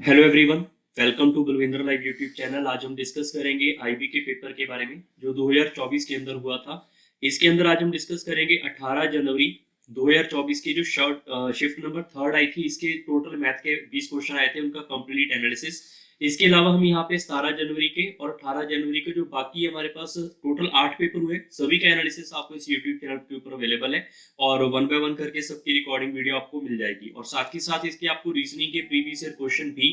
Hello everyone, welcome to Balwinder live YouTube channel. आज हम discuss करेंगे आईबी के पेपर के बारे में जो 2024 के अंदर हुआ था। इसके अंदर आज हम डिस्कस करेंगे 18 जनवरी 2024 की जो शिफ्ट नंबर थर्ड आई थी, इसके टोटल मैथ के 20 क्वेश्चन आए थे, उनका कंप्लीट एनालिसिस। इसके अलावा हम यहाँ पे 17 जनवरी के और 18 जनवरी के जो बाकी हमारे पास टोटल 8 पेपर हुए, सभी का एनालिसिस आपको इस यूट्यूब चैनल के ऊपर अवेलेबल है और वन बाय वन करके सबकी रिकॉर्डिंग वीडियो आपको मिल जाएगी। और साथ ही साथ इसके आपको रीजनिंग के प्रीवियस ईयर क्वेश्चन भी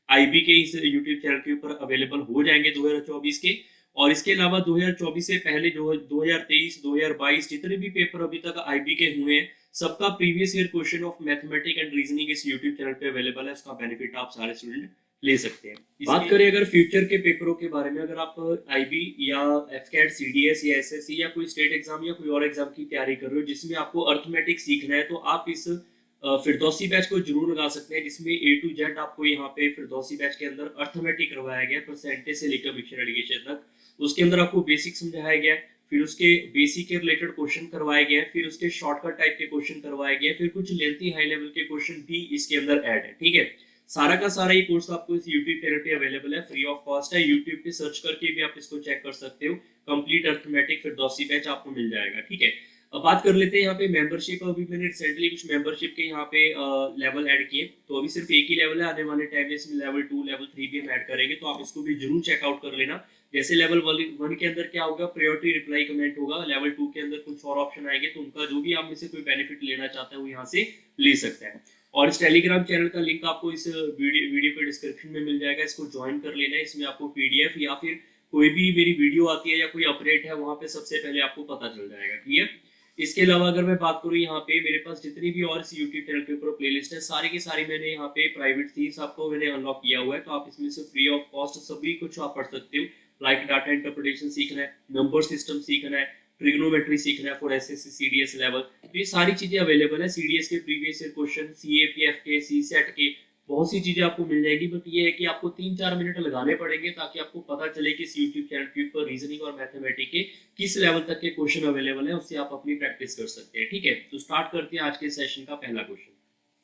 आईबी के इस यूट्यूब चैनल के ऊपर अवेलेबल हो जाएंगे 2024 के। और इसके अलावा 2024 से पहले जो 2023 2022 जितने भी पेपर अभी तक आईबी के हुए हैं, सबका previous year question of mathematics and reasoning इस यूट्यूब चैनल पे अवेलेबल है। उसका बेनिफिट आप सारे स्टूडेंट ले सकते हैं। बात करें अगर फ्यूचर के पेपरों के बारे में, अगर आप आईबी या एफकेट सीडीएस या एसएससी या कोई स्टेट एग्जाम या कोई और एग्जाम की तैयारी कर रहे हो जिसमें आपको अर्थमेटिक सीखना है, तो आप इस फिरदौसी बैच को जरूर लगा सकते हैं, जिसमें ए टू जेड आपको यहाँ पे फिरदौसी बैच के अंदर अर्थमेटिक करवाया गया, परसेंटेज से लेकर मिक्सचर एडिशन तक। उसके अंदर आपको बेसिक समझाया गया, फिर उसके बेसिक के रिलेटेड क्वेश्चन करवाए गए, फिर उसके शॉर्टकट टाइप के क्वेश्चन करवाए गए, फिर कुछ लेंथी हाई लेवल के क्वेश्चन भी इसके अंदर ऐड है। ठीक है, सारा का सारा ये कोर्स आपको इस यूट्यूब चैनल पे अवेलेबल है, फ्री ऑफ कॉस्ट है। यूट्यूब पे सर्च करके भी आप इसको चेक कर सकते हो। कंप्लीट अर्थमेटिक फिरदौसी बैच आपको मिल जाएगा। ठीक है, अब बात कर लेते हैं यहाँ पे मेंबरशिप। अभी मैंने रिसेंटली कुछ मेंबरशिप के यहाँ पे लेवल ऐड किए, तो अभी सिर्फ एक ही लेवल है। आने वाले टाइम में इसमें लेवल 2 लेवल 3 भी हम ऐड करेंगे, तो आप इसको भी जरूर चेकआउट कर लेना। जैसे लेवल 1 के अंदर क्या होगा, प्रायोरिटी रिप्लाई कमेंट होगा। लेवल 2 के अंदर कुछ और ऑप्शन आएंगे, तो उनका जो भी आप में से कोई बेनिफिट लेना चाहता है वो यहाँ से ले सकता है। और इस टेलीग्राम चैनल का लिंक आपको इस वीडियो के डिस्क्रिप्शन में मिल जाएगा, इसको ज्वाइन कर लेना है। इसमें आपको पीडीएफ या फिर कोई भी मेरी वीडियो आती है या कोई अपडेट है, वहां पे सबसे पहले आपको पता चल जाएगा। ठीक है, इसके अलावा अगर मैं बात करूँ, यहाँ पे मेरे पास जितनी भी और इस यूट्यूब चैनल के ऊपर प्लेलिस्ट है, सारी की सारी मैंने यहाँ पे प्राइवेट थी, सबको मैंने अनलॉक किया हुआ है, तो आप इसमें से फ्री ऑफ कॉस्ट सभी कुछ आप पढ़ सकते हो। लाइक डाटा इंटरप्रिटेशन सीखना है, नंबर सिस्टम सीखना है, ट्रिग्नोमेट्री सीखना है फॉर एसएससी सीडीएस लेवल, तो ये सारी चीजें अवेलेबल है। सीडीएस के प्रीवियस ईयर क्वेश्चन, सीएपीएफ के, सीसेट के, बहुत सी चीजें आपको मिल जाएगी। बट ये है कि आपको 3-4 मिनट लगाने पड़ेंगे ताकि आपको पता चले कि इस यूट्यूब चैनल के ऊपर रीजनिंग और मैथमेटिक्स के किस लेवल तक के क्वेश्चन अवेलेबल है, उससे आप अपनी प्रैक्टिस कर सकते हैं। ठीक है, तो स्टार्ट करते हैं आज के सेशन का पहला क्वेश्चन।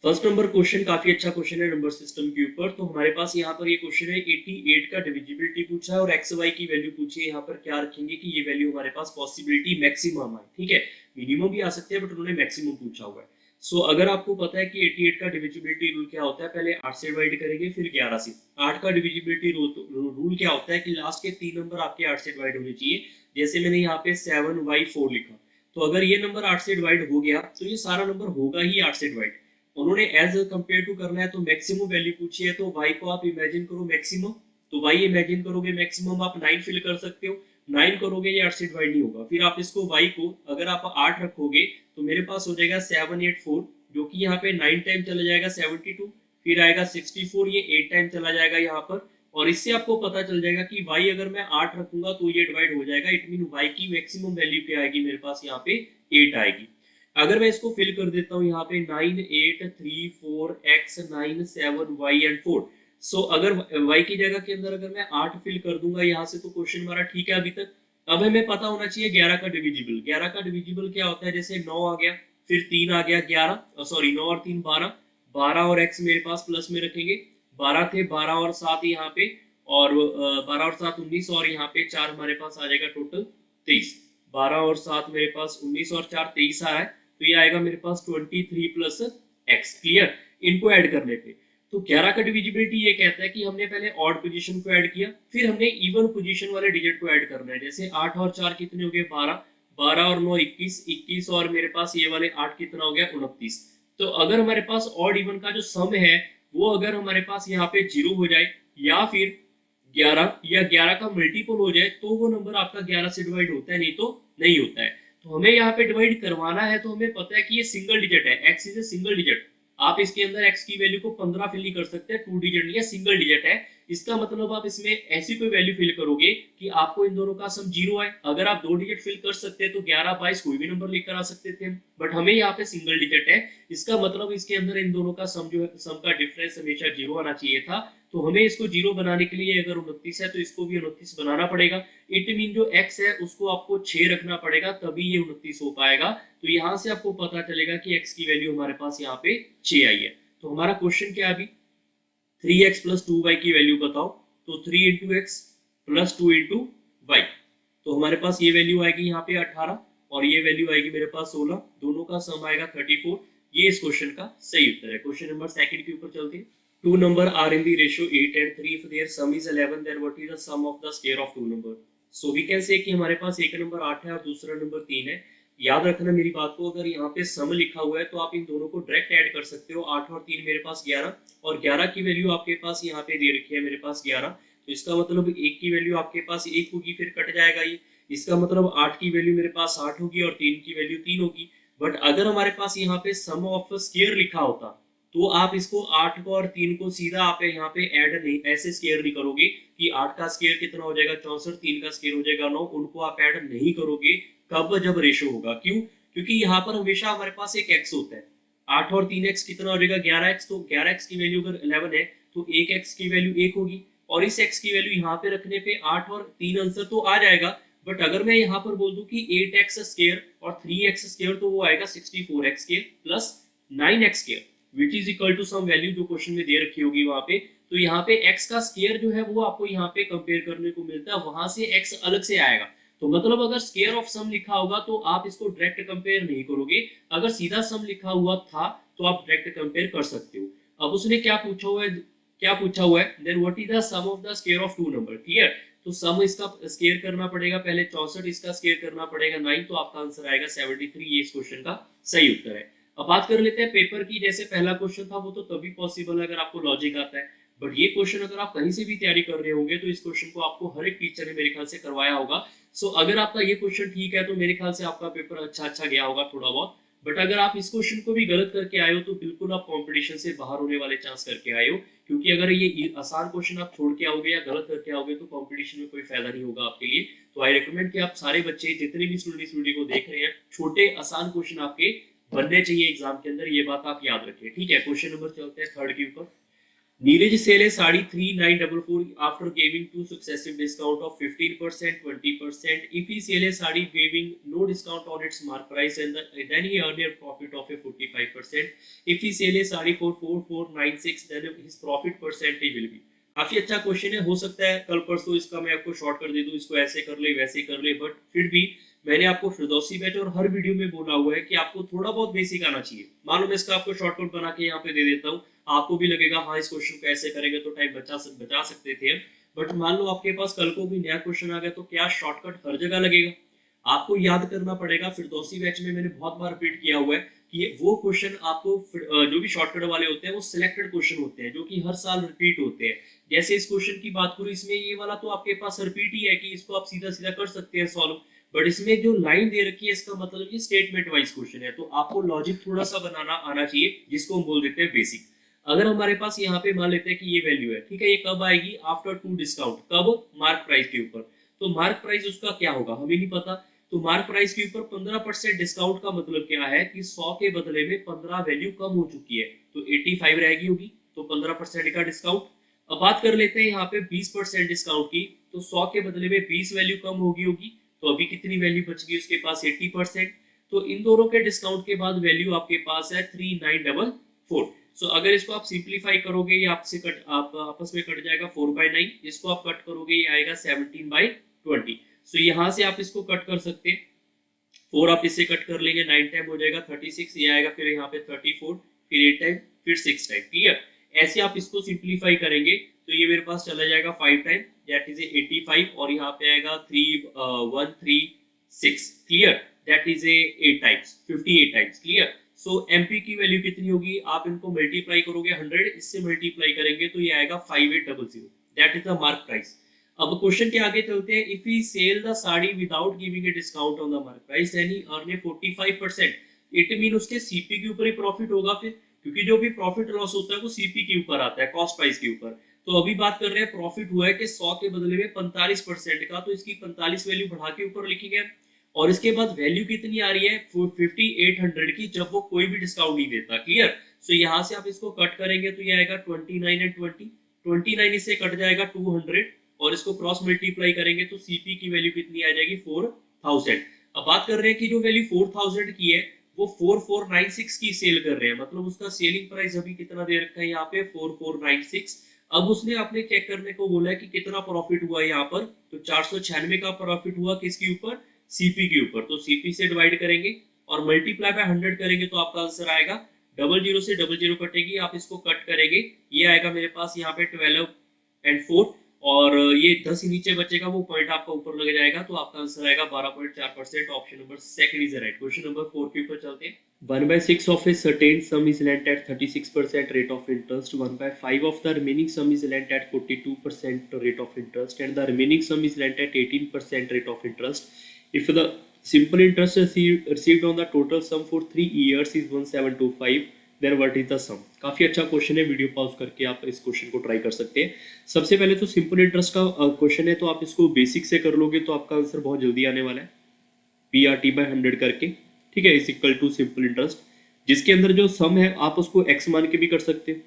फर्स्ट नंबर क्वेश्चन काफी अच्छा क्वेश्चन है नंबर सिस्टम के ऊपर। तो हमारे पास यहाँ पर ये क्वेश्चन है, 88 का डिविजिबिलिटी पूछा है और एक्स वाई की वैल्यू पूछी है। यहाँ पर क्या रखेंगे कि ये वैल्यू हमारे पास पॉसिबिलिटी मैक्सिमम है। ठीक है, मिनिमम भी आ सकते हैं बट उन्होंने मैक्सिमम पूछा हुआ है। सो अगर आपको पता है कि 88 का डिविजिबिलिटी रूल क्या होता है, पहले 8 से डिवाइड करेंगे फिर 11 से। 8 का डिविजिबिलिटी रूल क्या होता है कि लास्ट के 3 नंबर आपके 8 से डिवाइड होने चाहिए। जैसे मैंने यहाँ पे 7y4 लिखा, तो अगर ये नंबर 8 से डिवाइड हो गया तो ये सारा नंबर होगा ही 8 से डिवाइड। उन्होंने एज कंपेयर टू करना है, तो मैक्सिमम वैल्यू पूछी है, तो y को आप इमेजिन करो मैक्सिमम, तो y इमेजिन करोगे मैक्सिमम, आप 9 फिल कर सकते हो। 9 करोगे ये 8 से डिवाइड नहीं होगा। फिर आप इसको y को अगर आप 8 रखोगे तो मेरे पास हो जाएगा 784, जो कि यहाँ पे 9 टाइम चला जाएगा 72, फिर आएगा 64, ये 8 टाइम चला जाएगा यहाँ पर। और इससे आपको पता चल जाएगा कि y अगर मैं 8 रखूंगा तो ये डिवाइड हो जाएगा। इट मीन y की मैक्सिमम वैल्यू क्या आएगी, मेरे पास यहाँ पे 8 आएगी। अगर मैं इसको फिल कर देता हूँ यहाँ पे 9 8 3 4 x 9 7 y एंड 4। सो अगर y की जगह के अंदर अगर मैं 8 फिल कर दूंगा यहाँ से, तो क्वेश्चन हमारा ठीक है अभी तक। अब हमें पता होना चाहिए 11 का डिविजिबल। 11 का डिविजिबल क्या होता है, जैसे 9 आ गया, फिर 3 आ गया 11, सॉरी 9 और 3 12, 12 और x मेरे पास प्लस में रखेंगे, 12 थे, 12 और 7 यहाँ पे, और 12 और 7 19, और यहाँ पे 4 हमारे पास आ जाएगा टोटल 23। 12 और 7 मेरे पास 19 और 4 23 आ रहा है, तो ये आएगा मेरे पास 23 प्लस x। क्लियर, इनको ऐड करने पे तो 11 का डिविजिबिलिटी ये कहता है कि हमने पहले ऑड पोजीशन को ऐड किया, फिर हमने इवन पोजीशन वाले डिजिट को ऐड करना है। जैसे 8 और 4 कितने हो गए 12, 12 और 9 21, 21 और मेरे पास ये वाले 8 कितना हो गया 29। तो अगर हमारे पास ऑड इवन का जो सम है वो अगर हमारे पास यहाँ पे 0 हो जाए या फिर 11 या 11 का मल्टीपल हो जाए, तो वो नंबर आपका 11 से डिवाइड होता है, नहीं तो नहीं होता है। तो हमें यहाँ पे डिवाइड करवाना है, तो हमें पता है कि ये सिंगल डिजिट है, x is a single digit. आप इसके अंदर x की वैल्यू को 15 फिल नहीं कर सकते, 2 डिजिट नहीं है, सिंगल डिजिट है। इसका मतलब आप इसमें ऐसी कोई वैल्यू फिल करोगे कि आपको इन दोनों का सम 0 आए। अगर आप 2 डिजिट फिल कर सकते हैं तो 11 22 कोई भी नंबर लेकर आ सकते थे, बट हमें यहाँ पे सिंगल डिजिट है। इसका मतलब इसके अंदर इन दोनों का सम जो है, सम का डिफरेंस हमेशा 0 आना चाहिए था। तो हमें इसको 0 बनाने के लिए अगर 29 है तो इसको भी 29 बनाना पड़ेगा। इट मीन जो x है उसको आपको 6 रखना पड़ेगा, तभी ये 29 हो पाएगा। तो यहाँ से आपको पता चलेगा कि x की वैल्यू हमारे पास यहाँ पे 6 आई है। तो हमारा क्वेश्चन क्या है अभी, 3x प्लस 2y की वैल्यू बताओ, तो 3 into X plus 2 into Y, तो हमारे पास ये वैल्यू आएगी यहाँ पे 18 और ये वैल्यू आएगी मेरे पास 16, दोनों का सम आएगा 34। ये इस क्वेश्चन का सही उत्तर है। क्वेश्चन नंबर सेकंड के ऊपर चलते हैं। Two number are in the ratio 8 and 3. If their sum is 11, then what is the sum of the square of two number? So we can say कि हमारे पास एक नंबर 8 है और दूसरा नंबर 3 है। याद रखना मेरी बात को, अगर यहाँ पे सम लिखा हुआ है तो आप इन दोनों को डायरेक्ट ऐड कर सकते हो। 8 और 3 मेरे पास 11 और 11 की वैल्यू आपके पास यहाँ पे दे रखी है मेरे पास 11, तो इसका मतलब 1 की वैल्यू आपके पास 1 होगी, फिर कट जाएगा ये। इसका मतलब 8 की वैल्यू मेरे पास 8 होगी और 3 की वैल्यू 3 होगी। बट अगर हमारे पास यहाँ पे सम ऑफ स्क्वायर लिखा होता तो आप इसको 8 को और 3 को सीधा आप यहाँ पे ऐड नहीं, ऐसे स्क्वायर नहीं करोगे कि 8 का स्क्वायर कितना हो जाएगा 64, 3 का स्क्वायर हो जाएगा 9, उनको आप ऐड नहीं करोगे। कब? जब रेशो होगा। क्यों? क्योंकि यहाँ पर हमेशा हमारे पास एक x होता है। 8 और 3x कितना हो जाएगा 11x, तो 11x की वैल्यू अगर 11 है तो 1x की वैल्यू 1 होगी और इस x की वैल्यू यहाँ पे रखने पे 8 और 3 आंसर तो आ जाएगा। बट अगर मैं यहाँ पर बोल दूं कि 8x स्क्वायर और 3x स्क्वायर, तो वो आएगा 64x square plus 9x square which is equal to some value जो क्वेश्चन में दे रखी होगी वहां पे। तो यहाँ पे x का स्क्वायर जो है वो आपको यहाँ पे कंपेयर करने को मिलता है, वहां से x अलग से आएगा। तो मतलब अगर स्क्वायर ऑफ सम लिखा होगा तो आप इसको डायरेक्ट कंपेयर नहीं करोगे, अगर सीधा सम लिखा हुआ था तो आप डायरेक्ट कंपेयर कर सकते हो। अब उसने क्या पूछा हुआ है then what is the sum of the square of two number. Clear? तो सम इसका स्क्वायर करना पड़ेगा पहले 64, इसका स्क्वायर करना पड़ेगा 9, तो आपका आंसर आएगा 73। ये इस क्वेश्चन का सही उत्तर है। अब बात कर लेते हैं पेपर की। जैसे पहला क्वेश्चन था वो तो तभी पॉसिबल है अगर आपको लॉजिक आता है, बट ये क्वेश्चन अगर आप कहीं से भी तैयारी कर रहे होंगे तो इस क्वेश्चन को आपको हर एक टीचर ने मेरे ख्याल से करवाया होगा। सो अगर आपका ये क्वेश्चन ठीक है तो मेरे ख्याल से आपका पेपर अच्छा गया होगा थोड़ा बहुत। बट अगर आप इस क्वेश्चन को भी गलत करके आए हो तो बिल्कुल आप कंपटीशन से बाहर होने वाले चांस करके आए हो, क्योंकि अगर ये आसान क्वेश्चन आप छोड़ के आओगे या गलत करके आओगे तो कंपटीशन में कोई फायदा नहीं होगा आपके लिए। तो आई रिकमेंड कि आप सारे बच्चे जितने भी स्टूडेंट इस वीडियो को देख रहे हैं, छोटे आसान क्वेश्चन आपके बनने चाहिए एग्जाम के अंदर, ये बात आप याद रखें। ठीक है, क्वेश्चन नंबर चलते हैं थर्ड के ऊपर। Neeraj sell a sari 3944 after giving two successive discount of 15%, 20%. If he sell a sari giving no discount on its mark price and then he earn a profit of a 45%. If he sell a sari for 4496 then his profit percentage will be. काफी अच्छा question है, हो सकता है कल परसों इसका मैं आपको शॉर्ट कर दे दूं, इसको ऐसे कर ले वैसे कर ले, बट फिर भी मैंने आपको फिरदौसी बैच और हर वीडियो में बोला हुआ है कि आपको थोड़ा बहुत बेसिक आना चाहिए। मालूम है, इसका आपको शॉर्टकट बना के यहाँ पे दे देता हूँ, आपको भी लगेगा हाँ इस क्वेश्चन को ऐसे करेंगे तो टाइम बचा सकते थे, बट मान लो आपके पास कल को भी नया क्वेश्चन आ गया तो क्या शॉर्टकट हर जगह लगेगा? आपको याद करना पड़ेगा। फिरदौसी बैच में मैंने बहुत बार रिपीट किया हुआ है कि वो क्वेश्चन आपको जो भी शॉर्टकट वाले होते हैं वो सिलेक्टेड क्वेश्चन होते हैं जो कि हर साल रिपीट होते हैं। जैसे इस क्वेश्चन की बात करूं, इसमें ये वाला तो आपके पास रिपीट ही है कि इसको आप सीधा सीधा कर सकते हैं सॉल्व, बट इसमें जो लाइन दे रखी है इसका मतलब ये स्टेटमेंट वाइज क्वेश्चन है, तो आपको लॉजिक थोड़ा सा बनाना आना चाहिए, जिसको हम बोल देते हैं बेसिक। अगर हमारे पास यहाँ पे मान लेते हैं कि ये वैल्यू है, ठीक है, ये कब आएगी? After two discount. कब? मार्क प्राइस के ऊपर। तो मार्क प्राइस उसका क्या होगा हमें नहीं पता, तो मार्क प्राइस के ऊपर 15% डिस्काउंट का मतलब क्या है कि 100 के बदले में 15 वैल्यू कम हो चुकी है, तो 85 रहेगी होगी, तो 15% का डिस्काउंट। अब बात कर लेते हैं यहाँ पे 20% डिस्काउंट की, तो 100 के बदले में 20 वैल्यू कम होगी, तो अभी कितनी वैल्यू बच गई उसके पास? 80%। तो इन दोनों के डिस्काउंट के बाद वैल्यू आपके पास है 3944। सो अगर इसको आप सिंप्लीफाई करोगे ये आपसे आपस में कट जाएगा 4/9, इसको आप कट करोगे ये आएगा 17/20। सो यहाँ से आप इसको कट कर सकते हैं, 4 आप इससे कट कर लेंगे, 9 टाइम हो जाएगा 36, ये आएगा फिर यहाँ पे 34, फिर 8 टाइम, फिर 6 टाइम। क्लियर? ऐसे आप इसको सिंप्लीफाई करेंगे तो ये मेरे पास चला जाएगा 5 टाइम, दैट इज 85, और यहाँ पे आएगा 3136। Clear? That is 8 times, 58 times. Clear? So MP की वैल्यू कितनी होगी? आप इनको मल्टीप्लाई करोगे 100, इससे मल्टीप्लाई करेंगे तो ये आएगा 5800, that is the mark price. अब क्वेश्चन के आगे चलते हैं। If he sell the sari without giving a discount on the mark price then he earn a 45%। It mean उसके सीपी के ऊपर ही प्रॉफिट होगा फिर, क्योंकि जो भी प्रॉफिट लॉस होता है वो सीपी के ऊपर आता है, कॉस्ट प्राइस के ऊपर। तो अभी बात कर रहे हैं प्रॉफिट हुआ है कि 100 के बदले में 45% का, तो इसकी 45 वैल्यू बढ़ा के ऊपर लिखेंगे, और इसके बाद वैल्यू कितनी आ रही है 5800 की, जब वो कोई भी डिस्काउंट नहीं देता। क्लियर? सो यहाँ से आप इसको कट करेंगे तो ये आएगा 29 एंड 20, 29 इससे कट जाएगा 200, और इसको क्रॉस मल्टीप्लाई करेंगे तो सीपी की वैल्यू कितनी आ जाएगी 4000। अब बात कर रहे हैं कि जो वैल्यू 4000 की है वो 4496 की सेल कर रहे हैं, मतलब उसका सेलिंग प्राइस अभी कितना दे रखा है यहाँ पे 4496, अब उसने आपने चेक करने को बोला है कि कितना प्रॉफिट हुआ यहाँ पर, तो 496 का प्रॉफिट हुआ किसके ऊपर, सीपी के ऊपर। तो सीपी से डिवाइड करेंगे और मल्टीप्लाई बाय 100 करेंगे तो आपका आंसर आएगा, डबल जीरो से डबल जीरो कटेगी, आप इसको कट करेंगे, ये आएगा मेरे पास यहाँ पे 12 एंड 4, और ये 10 ही नीचे बचेगा, वो पॉइंट आपका ऊपर लग जाएगा, तो आपका आंसर आएगा 12.4%। Option number second is right. Question number 4 के ऊपर चलते हैं। 1/6 of a certain sum is lent at 36% rate of interest. 1/5 of the remaining sum is lent at 42% rate of interest, and the remaining sum is lent at 18% rate of interest. If the simple interest received on the total sum for 3 years is 1725, then what is the sum. काफी अच्छा question है, video pause करके आप इस question को try कर सकते हैं। सबसे पहले तो सिंपल इंटरेस्ट का क्वेश्चन है, तो आप इसको बेसिक से कर लोगे तो आपका आंसर बहुत जल्दी आने वाला है, PRT/100 करके, ठीक है, is equal to simple interest, जिसके अंदर जो सम है आप उसको x मान के भी कर सकते हो,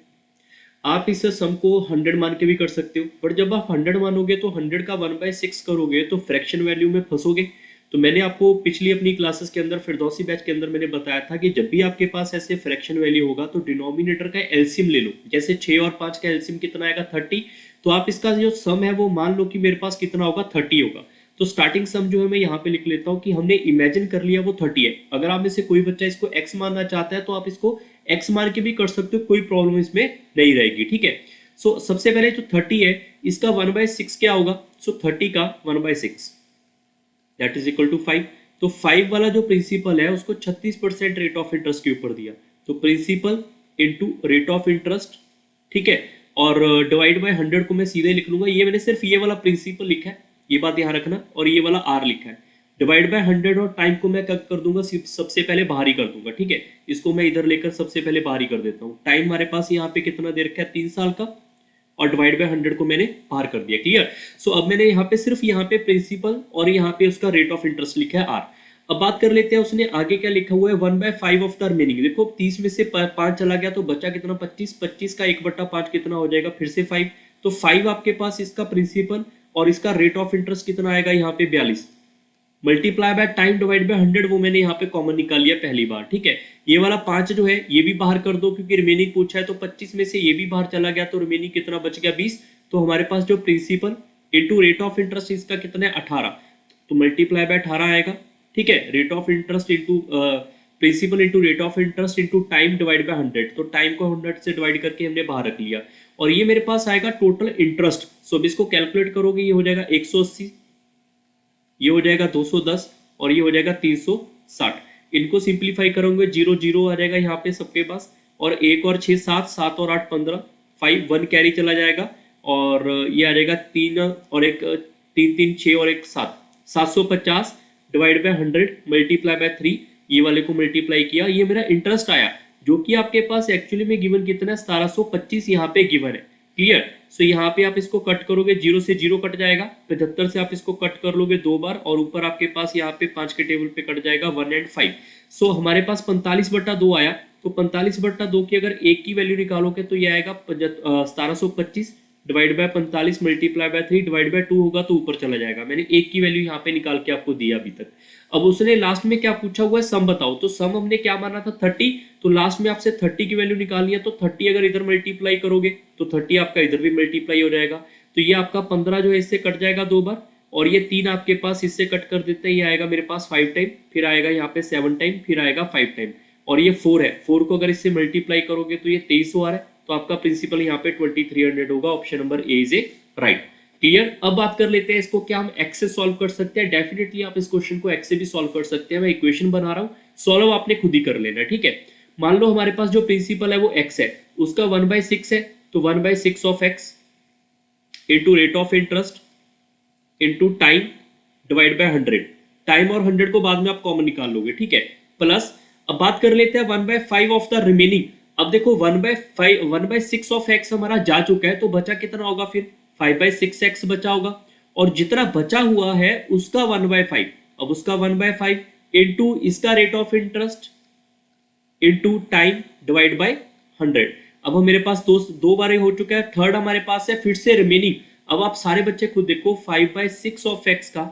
आप इस सम को 100 मान के भी कर सकते हो, बट जब आप 100 मानोगे तो 100 का 1/6 करोगे तो फ्रैक्शन वैल्यू में फंसोगे। तो मैंने आपको पिछली अपनी क्लासेस के अंदर फिरदौसी बैच के अंदर मैंने बताया था कि जब भी आपके पास ऐसे फ्रैक्शन वैल्यू होगा तो डिनोमिनेटर का एलसीएम ले लो। जैसे 6 और 5 का एलसीएम कितना आएगा, 30, तो आप इसका जो सम है वो मान लो कि मेरे पास कितना होगा, 30 होगा। तो स्टार्टिंग सम जो है मैं यहाँ पे लिख लेता हूँ कि हमने इमेजिन कर लिया वो 30 है। अगर आप में से कोई बच्चा इसको x मानना चाहता है तो आप इसको x मान के भी कर सकते हो, कोई प्रॉब्लम इसमें नहीं रहेगी, ठीक है। सो सबसे पहले जो 30 है इसका 1/6 क्या होगा, सो 30 का 1/6 दैट इज इक्वल टू 5। तो 5 वाला जो प्रिंसिपल है उसको 36% रेट ऑफ इंटरेस्ट के ऊपर दिया, तो principal into rate of interest, ठीक है, और डिवाइड बाय 100 को मैं सीधे लिख लूंगा। ये मैंने सिर्फ ये वाला प्रिंसिपल लिखा है, ये बात ध्यान रखना, और ये वाला R लिखा है। डिवाइड बाय 100 और टाइम को मैं कब कर दूंगा, सबसे पहले बाहर ही कर दूंगा, ठीक है। इसको मैं इधर लेकर सबसे पहले बाहर ही कर देता हूँ। टाइम हमारे पास यहाँ पे कितना दे रखा है, 3 साल का, और डिवाइड बाय 100 को मैंने बाहर कर दिया, क्लियर। सो अब मैंने यहाँ पे सिर्फ यहाँ पे प्रिंसिपल और यहाँ पे उसका रेट ऑफ इंटरेस्ट लिखा है R। अब बात कर लेते हैं उसने आगे क्या लिखा हुआ है, 1/5 ऑफ द रिमेनिंग। देखो 30 में से 5 चला गया तो बचा कितना, 25, 25 का 1/5 कितना हो जाएगा, फिर से 5, तो 5 आपके पास इसका प्रिंसिपल और इसका रेट ऑफ इंटरेस्ट कितना आएगा यहाँ पे 42, multiply by time divide by 100, वो मैंने यहाँ पे कॉमन निकाल लिया पहली बार, ठीक है। ये वाला 5 जो है ये भी बाहर कर दो क्योंकि रिमेनिंग पूछा है, तो 25 में से ये भी बाहर चला गया तो रिमेनिंग कितना बच गया, 20। तो हमारे पास जो principal into rate of interest इसका कितना है, 18, तो मल्टीप्लाई बाय 18 आएगा, ठीक है। Rate of interest into principal into rate of interest into time divide by 100, तो टाइम को 100 से डिवाइड करके हमने बाहर रख लिया, और ये मेरे पास आएगा टोटल इंटरेस्ट। सो अब इसको कैलकुलेट करोगे, ये हो जाएगा 180, ये हो जाएगा 210, और ये हो जाएगा 360। इनको सिंप्लीफाई करोगे 0 0 आ जाएगा यहाँ पे सबके पास, और 1 और 6 7, 7 और 8 15, 5 1 कैरी चला जाएगा, और ये आ जाएगा 3 और 1 3 3 6 और 1 7, 750 डिवाइड बाय 100 मल्टीप्लाई बाय 3, ये वाले को मल्टीप्लाई किया, ये मेरा इंटरेस्ट आया, जो कि आपके पास एक्चुअली में गिवन कितना है, 1725 यहाँ पे गिवन है, क्लियर। सो यहाँ पे आप इसको कट करोगे, 0 से 0 कट जाएगा, 75 से आप इसको कट कर लोगे 2 बार, और ऊपर आपके पास यहाँ पे 5 के टेबल पे कट जाएगा 1 एंड 5। सो हमारे पास 45/2 आया, तो 45/2 की अगर एक की वैल्यू निकालोगे तो ये आएगा 1725 divide by 45 multiply by 3 divide by 2 होगा तो ऊपर चला जाएगा। मैंने एक की वैल्यू यहाँ पे निकाल के आपको दिया अभी तक। अब उसने लास्ट में क्या पूछा हुआ है, सम बताओ, तो सम हमने क्या माना था 30, तो लास्ट में आपसे 30 की वैल्यू निकालनी है, तो 30 अगर इधर मल्टीप्लाई करोगे तो 30 आपका इधर भी मल्टीप्लाई हो जाएगा, तो ये आपका 15 जो है इससे कट जाएगा 2 बार, और ये 3 आपके पास इससे कट कर देते हैं, ये आएगा मेरे पास 5 टाइम, फिर आएगा यहाँ पे 7 टाइम, फिर आएगा 5 टाइम, और ये 4 है, 4 को अगर इससे मल्टीप्लाई करोगे तो ये 2300 आ रहा है, तो आपका प्रिंसिपल यहाँ पे 2300 होगा। Option number A is A right, clear. अब बात कर लेते हैं इसको क्या हम एक्स से सॉल्व कर सकते हैं। डेफिनेटली आप इस क्वेश्चन को एक्स से भी सॉल्व कर सकते हैं, मैं इक्वेशन बना रहा हूँ, सॉल्व आपने खुद ही कर लेना, ठीक है। मान लो हमारे पास जो प्रिंसिपल है वो एक्स है, उसका 1/6 है, तो 1/6 of x into rate of interest into time divide by 100, time और 100 को बाद में आप कॉमन निकाल लोगे, ठीक है, प्लस अब बात कर लेते हैं 1/5 ऑफ द रिमेनिंग। अब देखो 1/6 ऑफ एक्स हमारा जा चुका है, तो बचा कितना होगा, फिर 5/6x बचा होगा, और जितना बचा हुआ है उसका 1/5, अब उसका 1/5 इंटू इसका rate of interest into time divide by 100। अब मेरे पास दो बार हो चुका है, थर्ड हमारे पास है फिर से रिमेनिंग। अब आप सारे बच्चे खुद देखो, 5/6 ऑफ एक्स का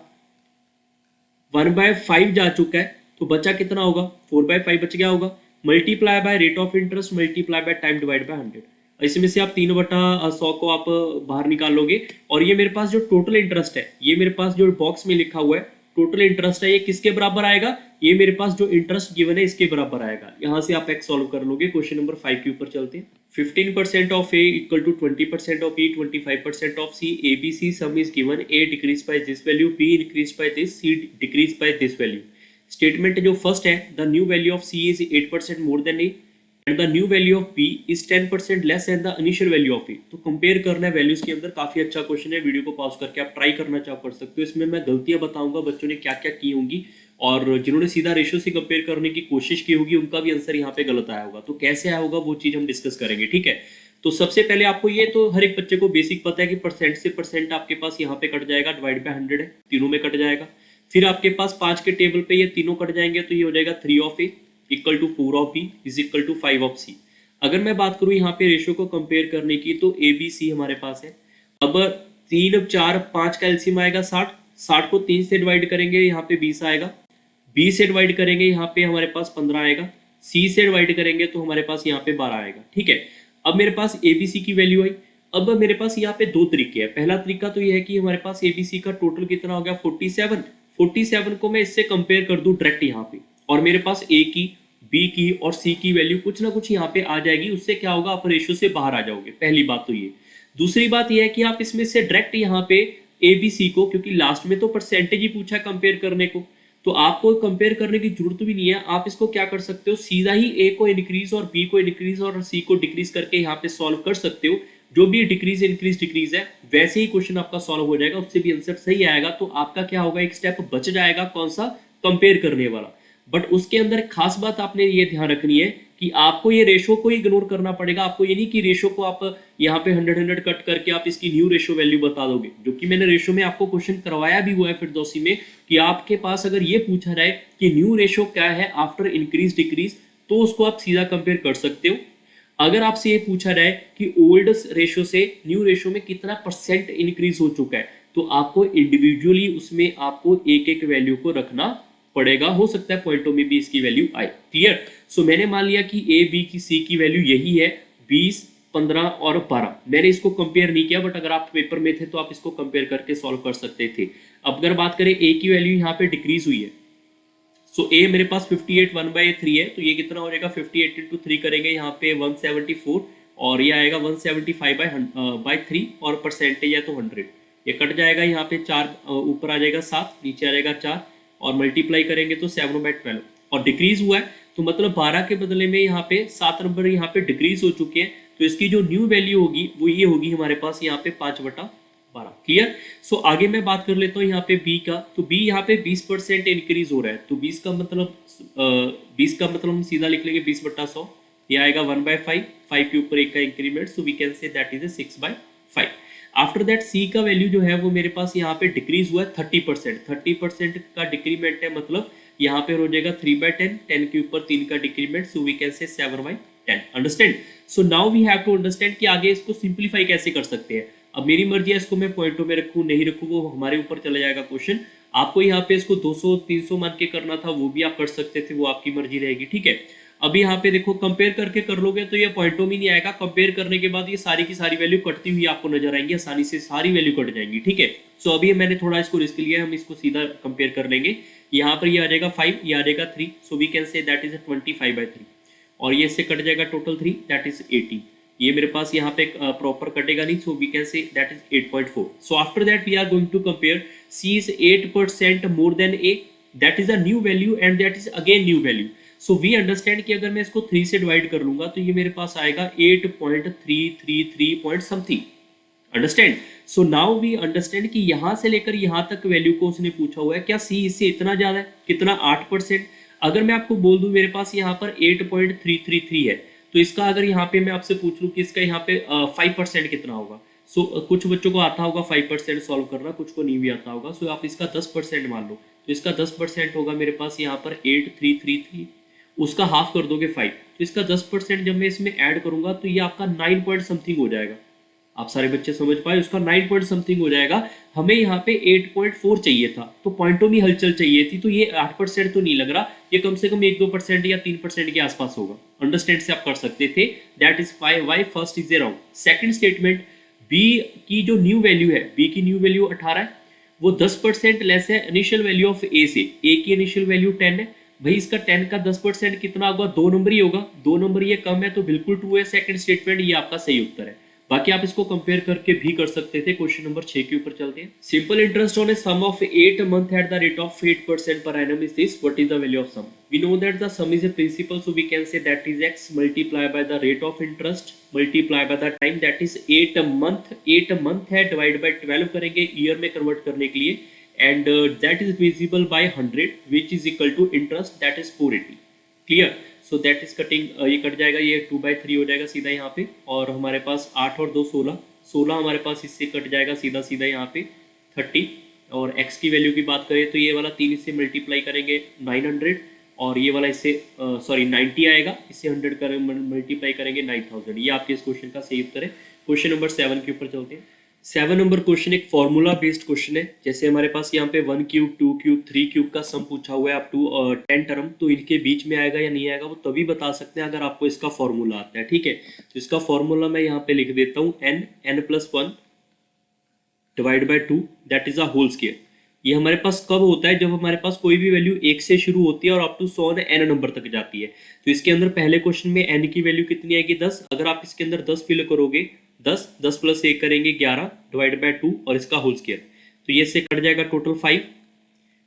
1/5 जा चुका है, तो बचा कितना होगा, 4/5 बच गया होगा, multiply by rate of interest multiply by time divide by 100। इसमें से आप 3/100 को आप बाहर निकालोगे, और ये मेरे पास जो टोटल इंटरेस्ट है, ये मेरे पास जो बॉक्स में लिखा हुआ है टोटल इंटरेस्ट है, ये किसके बराबर आएगा? ये मेरे पास जो इंटरेस्ट गिवन है इसके बराबर आएगा। यहाँ से आप एक्स सॉल्व कर लोगे। क्वेश्चन नंबर 5 के ऊपर चलते हैं। 15% of A equal to 20% of B, 25% of C, A B C sum is given, A decrease by this value, B increase by this, C decrease by this value. Statement जो first है, the new value of C is 8% more than A and the new value of B is 10% less and the initial value of A. तो compare करना है values के अंदर। काफी अच्छा question है, वीडियो को पॉज करके आप ट्राई करना चाहो कर सकते हो। इसमें मैं गलतियां बताऊंगा बच्चों ने क्या क्या की होंगी, और जिन्होंने सीधा रेशियो से कंपेयर करने की कोशिश की होगी उनका भी आंसर यहाँ पे गलत आया होगा। तो कैसे आया होगा वो चीज हम डिस्कस करेंगे, ठीक है। तो सबसे पहले आपको ये तो हर एक बच्चे को बेसिक पता है कि परसेंट से परसेंट आपके पास यहाँ पे कट जाएगा, डिवाइड बाय 100 है, तीनों में कट जाएगा। फिर आपके पास 5 के टेबल पे ये तीनों कट जाएंगे, तो ये हो जाएगा 3 of A equal to 4 of B is equal to 5 of C. अगर मैं बात करूं यहाँ पे रेशियो को कंपेयर करने की, तो ए बी सी हमारे पास है। अब 3 4 5 का एलसीएम आएगा 60, 60 को 3 से डिवाइड करेंगे यहाँ पे 20 आएगा, 20 से डिवाइड करेंगे यहाँ पे हमारे पास 15 आएगा, सी से डिवाइड करेंगे तो हमारे पास यहाँ पे 12 आएगा, ठीक है। अब मेरे पास ए बी सी की वैल्यू आई। अब मेरे पास यहाँ पे दो तरीके हैं। पहला तरीका तो ये है कि हमारे पास ए बी सी का टोटल कितना हो गया 47, 47 को मैं इससे कंपेयर कर दूं डायरेक्ट यहाँ पे, और मेरे पास ए की, बी की और सी की वैल्यू कुछ ना कुछ यहाँ पे आ जाएगी। उससे क्या होगा, आप रेशियो से बाहर आ जाओगे। पहली बात तो ये। दूसरी बात ये है कि आप इसमें से डायरेक्ट यहाँ पे ए बी सी को, क्योंकि लास्ट में तो परसेंटेज ही पूछा कंपेयर करने को, तो आपको कंपेयर करने की जरूरत भी नहीं है। आप इसको क्या कर सकते हो, सीधा ही ए को इंक्रीज और बी को इंक्रीज और सी को डिक्रीज करके यहाँ पे सॉल्व कर सकते हो। जो भी डिक्रीज इंक्रीज डिक्रीज है वैसे ही क्वेश्चन आपका सॉल्व हो जाएगा, उससे भी आंसर सही आएगा। तो आपका क्या होगा, एक स्टेप बच जाएगा, कौन सा, कंपेयर करने वाला। बट उसके अंदर खास बात आपने ये ध्यान रखनी है कि आपको ये रेशो को इग्नोर करना पड़ेगा। आपको ये नहीं कि रेशो को आप यहाँ पे 100 कट करके आप इसकी न्यू रेशो वैल्यू बता दोगे, जो कि मैंने रेशो में आपको क्वेश्चन करवाया भी हुआ है फिरदौसी में, कि आपके पास अगर ये पूछा जाए कि न्यू रेशो क्या है आफ्टर इंक्रीज डिक्रीज, तो उसको आप सीधा कंपेयर कर सकते हो। अगर आपसे ये पूछा जाए कि ओल्ड रेशो से न्यू रेशो में कितना परसेंट इंक्रीज हो चुका है, तो आपको इंडिविजुअली उसमें आपको एक एक वैल्यू को रखना पड़ेगा। हो सकता है पॉइंटों में भी इसकी वैल्यू आए। क्लियर। सो मैंने मान लिया कि ए बी की सी की वैल्यू यही है 20, 15 और 12। मैंने इसको कंपेयर नहीं किया, बट अगर आप पेपर में थे तो आप इसको कंपेयर करके सॉल्व कर सकते थे। अब अगर बात करें ए की वैल्यू यहाँ पे डिक्रीज हुई है, सो ए मेरे पास 58 1/3 है, तो ये कितना हो जाएगा 58 इंटू 3 करेंगे यहाँ पे 174, और ये आएगा 175/3 और परसेंटेज है तो 100। ये कट जाएगा यहाँ पे 4 ऊपर आ जाएगा 7, नीचे आ जाएगा 4, और मल्टीप्लाई करेंगे तो 7/12। और डिक्रीज हुआ है तो मतलब 12 के बदले में यहाँ पे 7 नंबर यहाँ पे डिक्रीज हो चुके हैं। तो इसकी जो न्यू वैल्यू होगी वो ये होगी हमारे पास यहाँ पे 5/12। क्लियर। सो आगे मैं बात कर लेता हूँ यहाँ पे बी का। तो बी यहाँ पे 20% इंक्रीज हो रहा है, तो 20 का मतलब हम सीधा लिख लेंगे 20/100। ये आएगा 1/5, 5 के ऊपर 1 का increment, so we can say that is 6/5। After that C का वैल्यू जो है वो मेरे पास यहाँ पे डिक्रीज हुआ है 30%। 30% का डिक्रीमेंट है, मतलब यहाँ पे हो जाएगा 3/10, 10 के ऊपर 3 का decrement, so we can say 7/10। Understand. So now we have to understand कि आगे इसको सिंप्लीफाई कैसे कर सकते हैं। अब मेरी मर्जी है इसको मैं पॉइंटों में रखूँ नहीं रखूँ, वो हमारे ऊपर चला जाएगा क्वेश्चन। आपको यहाँ पे इसको 200 300 मान के करना था, वो भी आप कर सकते थे, वो आपकी मर्जी रहेगी, ठीक है। अभी यहाँ पे देखो कंपेयर करके कर लोगे तो ये पॉइंटों में नहीं आएगा। कंपेयर करने के बाद ये सारी की सारी वैल्यू कटती हुई आपको नजर आएंगी, आसानी से सारी वैल्यू कट जाएंगी, ठीक है। सो अभी मैंने थोड़ा इसको रिस्क लिया है, हम इसको सीधा कंपेयर कर लेंगे। यहाँ पर ये आ जाएगा 5, ये आ जाएगा 3, so we can say that is 25/3, और ये इससे कट जाएगा टोटल 3, दैट इज 18। ये मेरे पास यहाँ पे प्रॉपर कटेगा नहीं, so we can say that is 8.4। So after that we are going to compare C is 8% more than A, that is a new value and that is again new value. So we understand कि अगर मैं इसको 3 से divide कर लूंगा तो ये मेरे पास आएगा 8.333 point something. Understand. So now we understand कि यहाँ से लेकर यहाँ तक वैल्यू को उसने पूछा हुआ है, क्या सी इससे इतना ज्यादा है, कितना 8%। अगर मैं आपको बोल दूं मेरे पास यहाँ पर 8.333 है, तो इसका अगर यहाँ पे मैं आपसे पूछ लूँ कि इसका यहाँ पे 5% कितना होगा। सो कुछ बच्चों को आता होगा 5% सॉल्व करना, कुछ को नहीं भी आता होगा। सो आप इसका 10% मान लो, तो इसका 10% होगा मेरे पास यहाँ पर 8333, उसका हाफ कर दोगे 5, तो इसका 10% जब मैं इसमें ऐड करूंगा तो ये आपका 9 पॉइंट समथिंग हो जाएगा। आप सारे बच्चे समझ पाए, उसका 9 पॉइंट समथिंग हो जाएगा। हमें यहाँ पे 8.4 चाहिए था, तो पॉइंटों में हलचल चाहिए थी, तो ये 8% तो नहीं लग रहा, ये कम से कम 1-2% या 3% के आसपास होगा। अंडरस्टैंड से आप कर सकते थे। That is why first is a wrong. Second statement, B की जो न्यू वैल्यू है, बी की न्यू वैल्यू 18 है, वो 10% लेस है इनिशियल वैल्यू ऑफ ए से। ए की इनिशियल वैल्यू 10 है, भाई इसका 10 का 10% कितना होगा, 2 नंबर ही होगा। 2 नंबर ये कम है तो बिल्कुल ट्रू है सेकंड स्टेटमेंट, ये आपका सही उत्तर है। बाकी आप इसको कंपेयर करके भी कर सकते थे। क्वेश्चन नंबर 6 के ऊपर चलते हैं। Simple interest on a sum of 8 month at the rate of 8% per annum is this, what is the value of sum? We know that the sum is a principal, so we can say that is x multiplied by the rate of interest multiplied by the time, that is 8 month है divide by 12 करेंगे year में convert करने के लिए, and that is divisible by 100 which is equal to interest, that is 480। Clear? So that is cutting, ये कट जाएगा, ये 2/3 हो जाएगा सीधा यहाँ पे, और हमारे पास 8 और 2 16, 16 हमारे पास इससे कट जाएगा सीधा सीधा यहाँ पे 30। और x की वैल्यू की बात करें तो ये वाला 3 इससे मल्टीप्लाई करेंगे 900, और ये वाला इससे 90 आएगा, इससे 100 करें मल्टीप्लाई करेंगे 9000। ये आपके इस क्वेश्चन का सही उत्तर है। क्वेश्चन नंबर 7 के ऊपर चलते हैं। 7 नंबर क्वेश्चन एक फॉर्मूला बेस्ड क्वेश्चन है। जैसे हमारे पास यहाँ पे 1 क्यूब 2 क्यूब 3 क्यूब का सम पूछा हुआ है अप टू 10 टर्म, तो इनके बीच में आएगा या नहीं आएगा वो तभी बता सकते हैं अगर आपको इसका फॉर्मूला आता है। ठीक है, तो इसका फॉर्मूला मैं यहाँ पे लिख देता हूँ, n+1 divide by 2 that is a whole square. ये हमारे पास कब होता है, जब हमारे पास कोई भी वैल्यू 1 से शुरू होती है और अप टू 100 n नंबर तक जाती है। तो इसके अंदर पहले क्वेश्चन में n की वैल्यू कितनी आएगी, 10। अगर आप इसके अंदर 10 फिल करोगे, 10 प्लस 1 करेंगे 11 डिवाइड बाय 2 और इसका होल स्क्वायर, तो ये से कट जाएगा टोटल 5,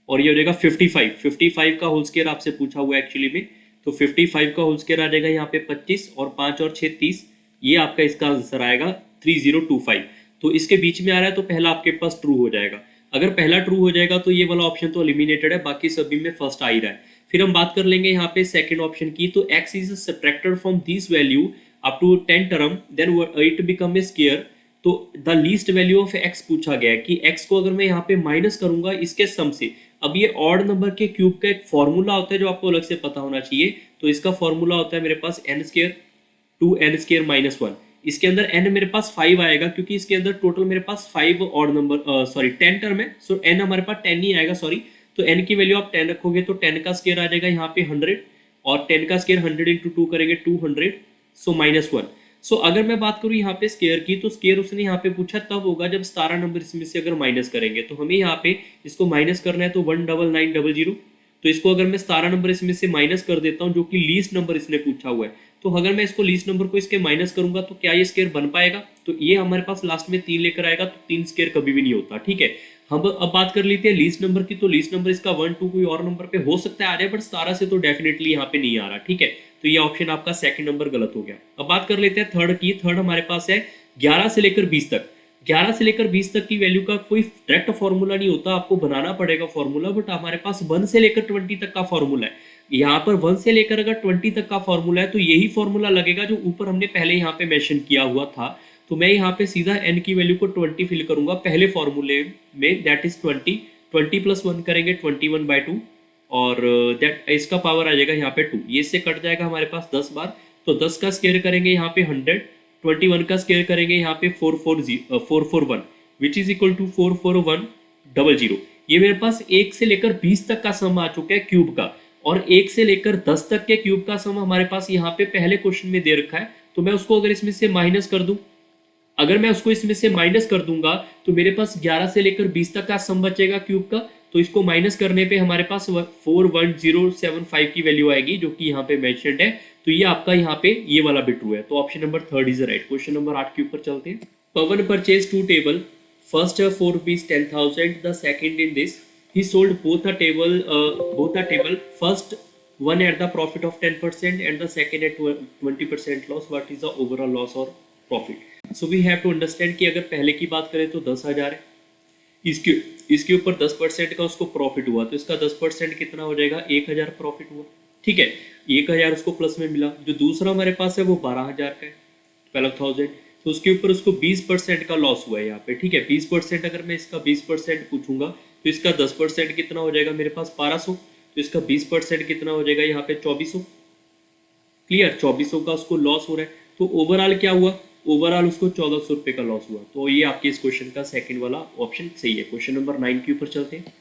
और ये हो जाएगा 55 का होल स्क्वायर आपसे पूछा हुआ है एक्चुअली में। तो 55 का होल स्क्वायर आ जाएगा यहाँ पे 25, और 5 और 6 30, ये आपका इसका आंसर आएगा 3025। तो इसके बीच में आ रहा है तो पहला आपके पास ट्रू हो जाएगा। अगर पहला ट्रू हो जाएगा तो ये वाला ऑप्शन तो एलिमिनेटेड है, बाकी सभी में फर्स्ट आ ही रहा है। फिर हम बात कर लेंगे यहाँ पे सेकंड ऑप्शन की, तो x is subtracted from this value up to 10 term then it become a square. तो the least value of x पूछा गया है कि x को अगर मैं यहाँ पे माइनस करूंगा इसके सम से। अब ये ऑड नंबर के क्यूब का एक फॉर्मूला होता है जो आपको अलग से पता होना चाहिए, तो इसका फॉर्मूला होता है मेरे पास n² 2n² - 1। इसके अंदर n मेरे पास 5 आएगा क्योंकि इसके अंदर टोटल मेरे पास 5 ऑड नंबर 10 टर्म है, सो n हमारे पास 10 ही आएगा, सॉरी। तो n की वैल्यू आप 10 रखोगे तो 10 का स्क्वायर आ जाएगा यहाँ पे 100, और 10 का स्क्वायर 100 × 2 करेंगे 200, सो -1। सो अगर मैं बात करूँ यहाँ पे स्क्वायर की, तो स्क्वायर उसने यहाँ पे पूछा तब होगा जब 17 नंबर इसमें से अगर माइनस करेंगे। तो हमें यहाँ पे इसको माइनस करना है, तो 19900। तो इसको अगर मैं 17 नंबर इसमें से माइनस कर देता हूँ जो कि लीस्ट नंबर इसने पूछा हुआ है, तो अगर मैं इसको लीस्ट नंबर को इसके माइनस करूंगा तो क्या ये स्क्वायर बन पाएगा? तो ये हमारे पास लास्ट में 3 लेकर आएगा, तो 3 स्क्वायर कभी भी नहीं होता। ठीक है, हम अब बात कर लेते हैं लीस्ट नंबर की। तो लीस्ट नंबर इसका 1 2 कोई और नंबर पे हो सकता है आ जाए, बट 17 से तो डेफिनेटली यहाँ पे नहीं आ रहा। ठीक है, तो ये ऑप्शन आपका सेकंड नंबर गलत हो गया। अब बात कर लेते हैं थर्ड की। थर्ड हमारे पास है 11 से लेकर 20 तक। 11 से लेकर 20 तक की वैल्यू का कोई डायरेक्ट फॉर्मूला नहीं होता, आपको बनाना पड़ेगा फॉर्मूला, बट हमारे पास 1 से लेकर 20 तक का फॉर्मूला है। यहाँ पर 1 से लेकर अगर 20 तक का फॉर्मूला है तो यही फॉर्मूला लगेगा जो ऊपर हमने पहले यहाँ पे मेंशन किया हुआ था। तो मैं यहाँ पे सीधा n की वैल्यू को 20 फिल करूंगा पहले फॉर्मूले में, दैट इज 20 प्लस 1 करेंगे 21/2, और दैट इसका पावर आ जाएगा यहाँ पे 2, ये इससे कट जाएगा हमारे पास 10 बार। तो 10 का स्क्वायर करेंगे यहाँ पे 100, 21 का स्क्वायर करेंगे यहाँ पे 441 विच इज इक्वल टू 44100। ये मेरे पास 1 से लेकर 20 तक का सम आ चुका है क्यूब का, और 1 से लेकर 10 तक के क्यूब का सम हमारे पास यहाँ पे पहले क्वेश्चन में दे रखा है। तो मैं उसको अगर इसमें से माइनस कर दूं, अगर मैं उसको इसमें से माइनस कर दूंगा तो मेरे पास 11 से लेकर 20 तक का सम बचेगा क्यूब का। तो इसको माइनस करने पे हमारे पास 41075 की वैल्यू आएगी जो कि यहाँ पे मेंशन्ड है। तो ये आपका यहाँ पे ये वाला भी ट्रू है, तो option number 3 is right. Question number 8 के ऊपर चलते हैं। Pawan purchase 2 table, first for rupees 10,000, the second in this he sold both a table, first one at the profit of 10% and the second at 20% loss. What is the overall loss or profit? So we have to understand कि अगर पहले की बात करें तो 10,000 है, इसके ऊपर 10% का उसको प्रॉफिट हुआ, तो इसका 10% कितना हो जाएगा, 1,000 प्रॉफिट हुआ। ठीक है, 1,000 उसको प्लस में मिला। जो दूसरा हमारे पास है वो 12,000 का है, 12,000, तो उसके ऊपर उसको 20% का लॉस हुआ है यहाँ पे। ठीक है, 20%, अगर मैं इसका 20% पूछूंगा तो इसका 10% कितना हो जाएगा मेरे पास 1200, तो इसका 20% कितना हो जाएगा यहाँ पे 2400। क्लियर, 2400 का उसको लॉस हो रहा है। तो ओवरऑल क्या हुआ, ओवरऑल उसको 1400 रुपये का लॉस हुआ। तो ये आपके इस क्वेश्चन का सेकंड वाला ऑप्शन सही है। क्वेश्चन नंबर 9 के ऊपर चलते हैं।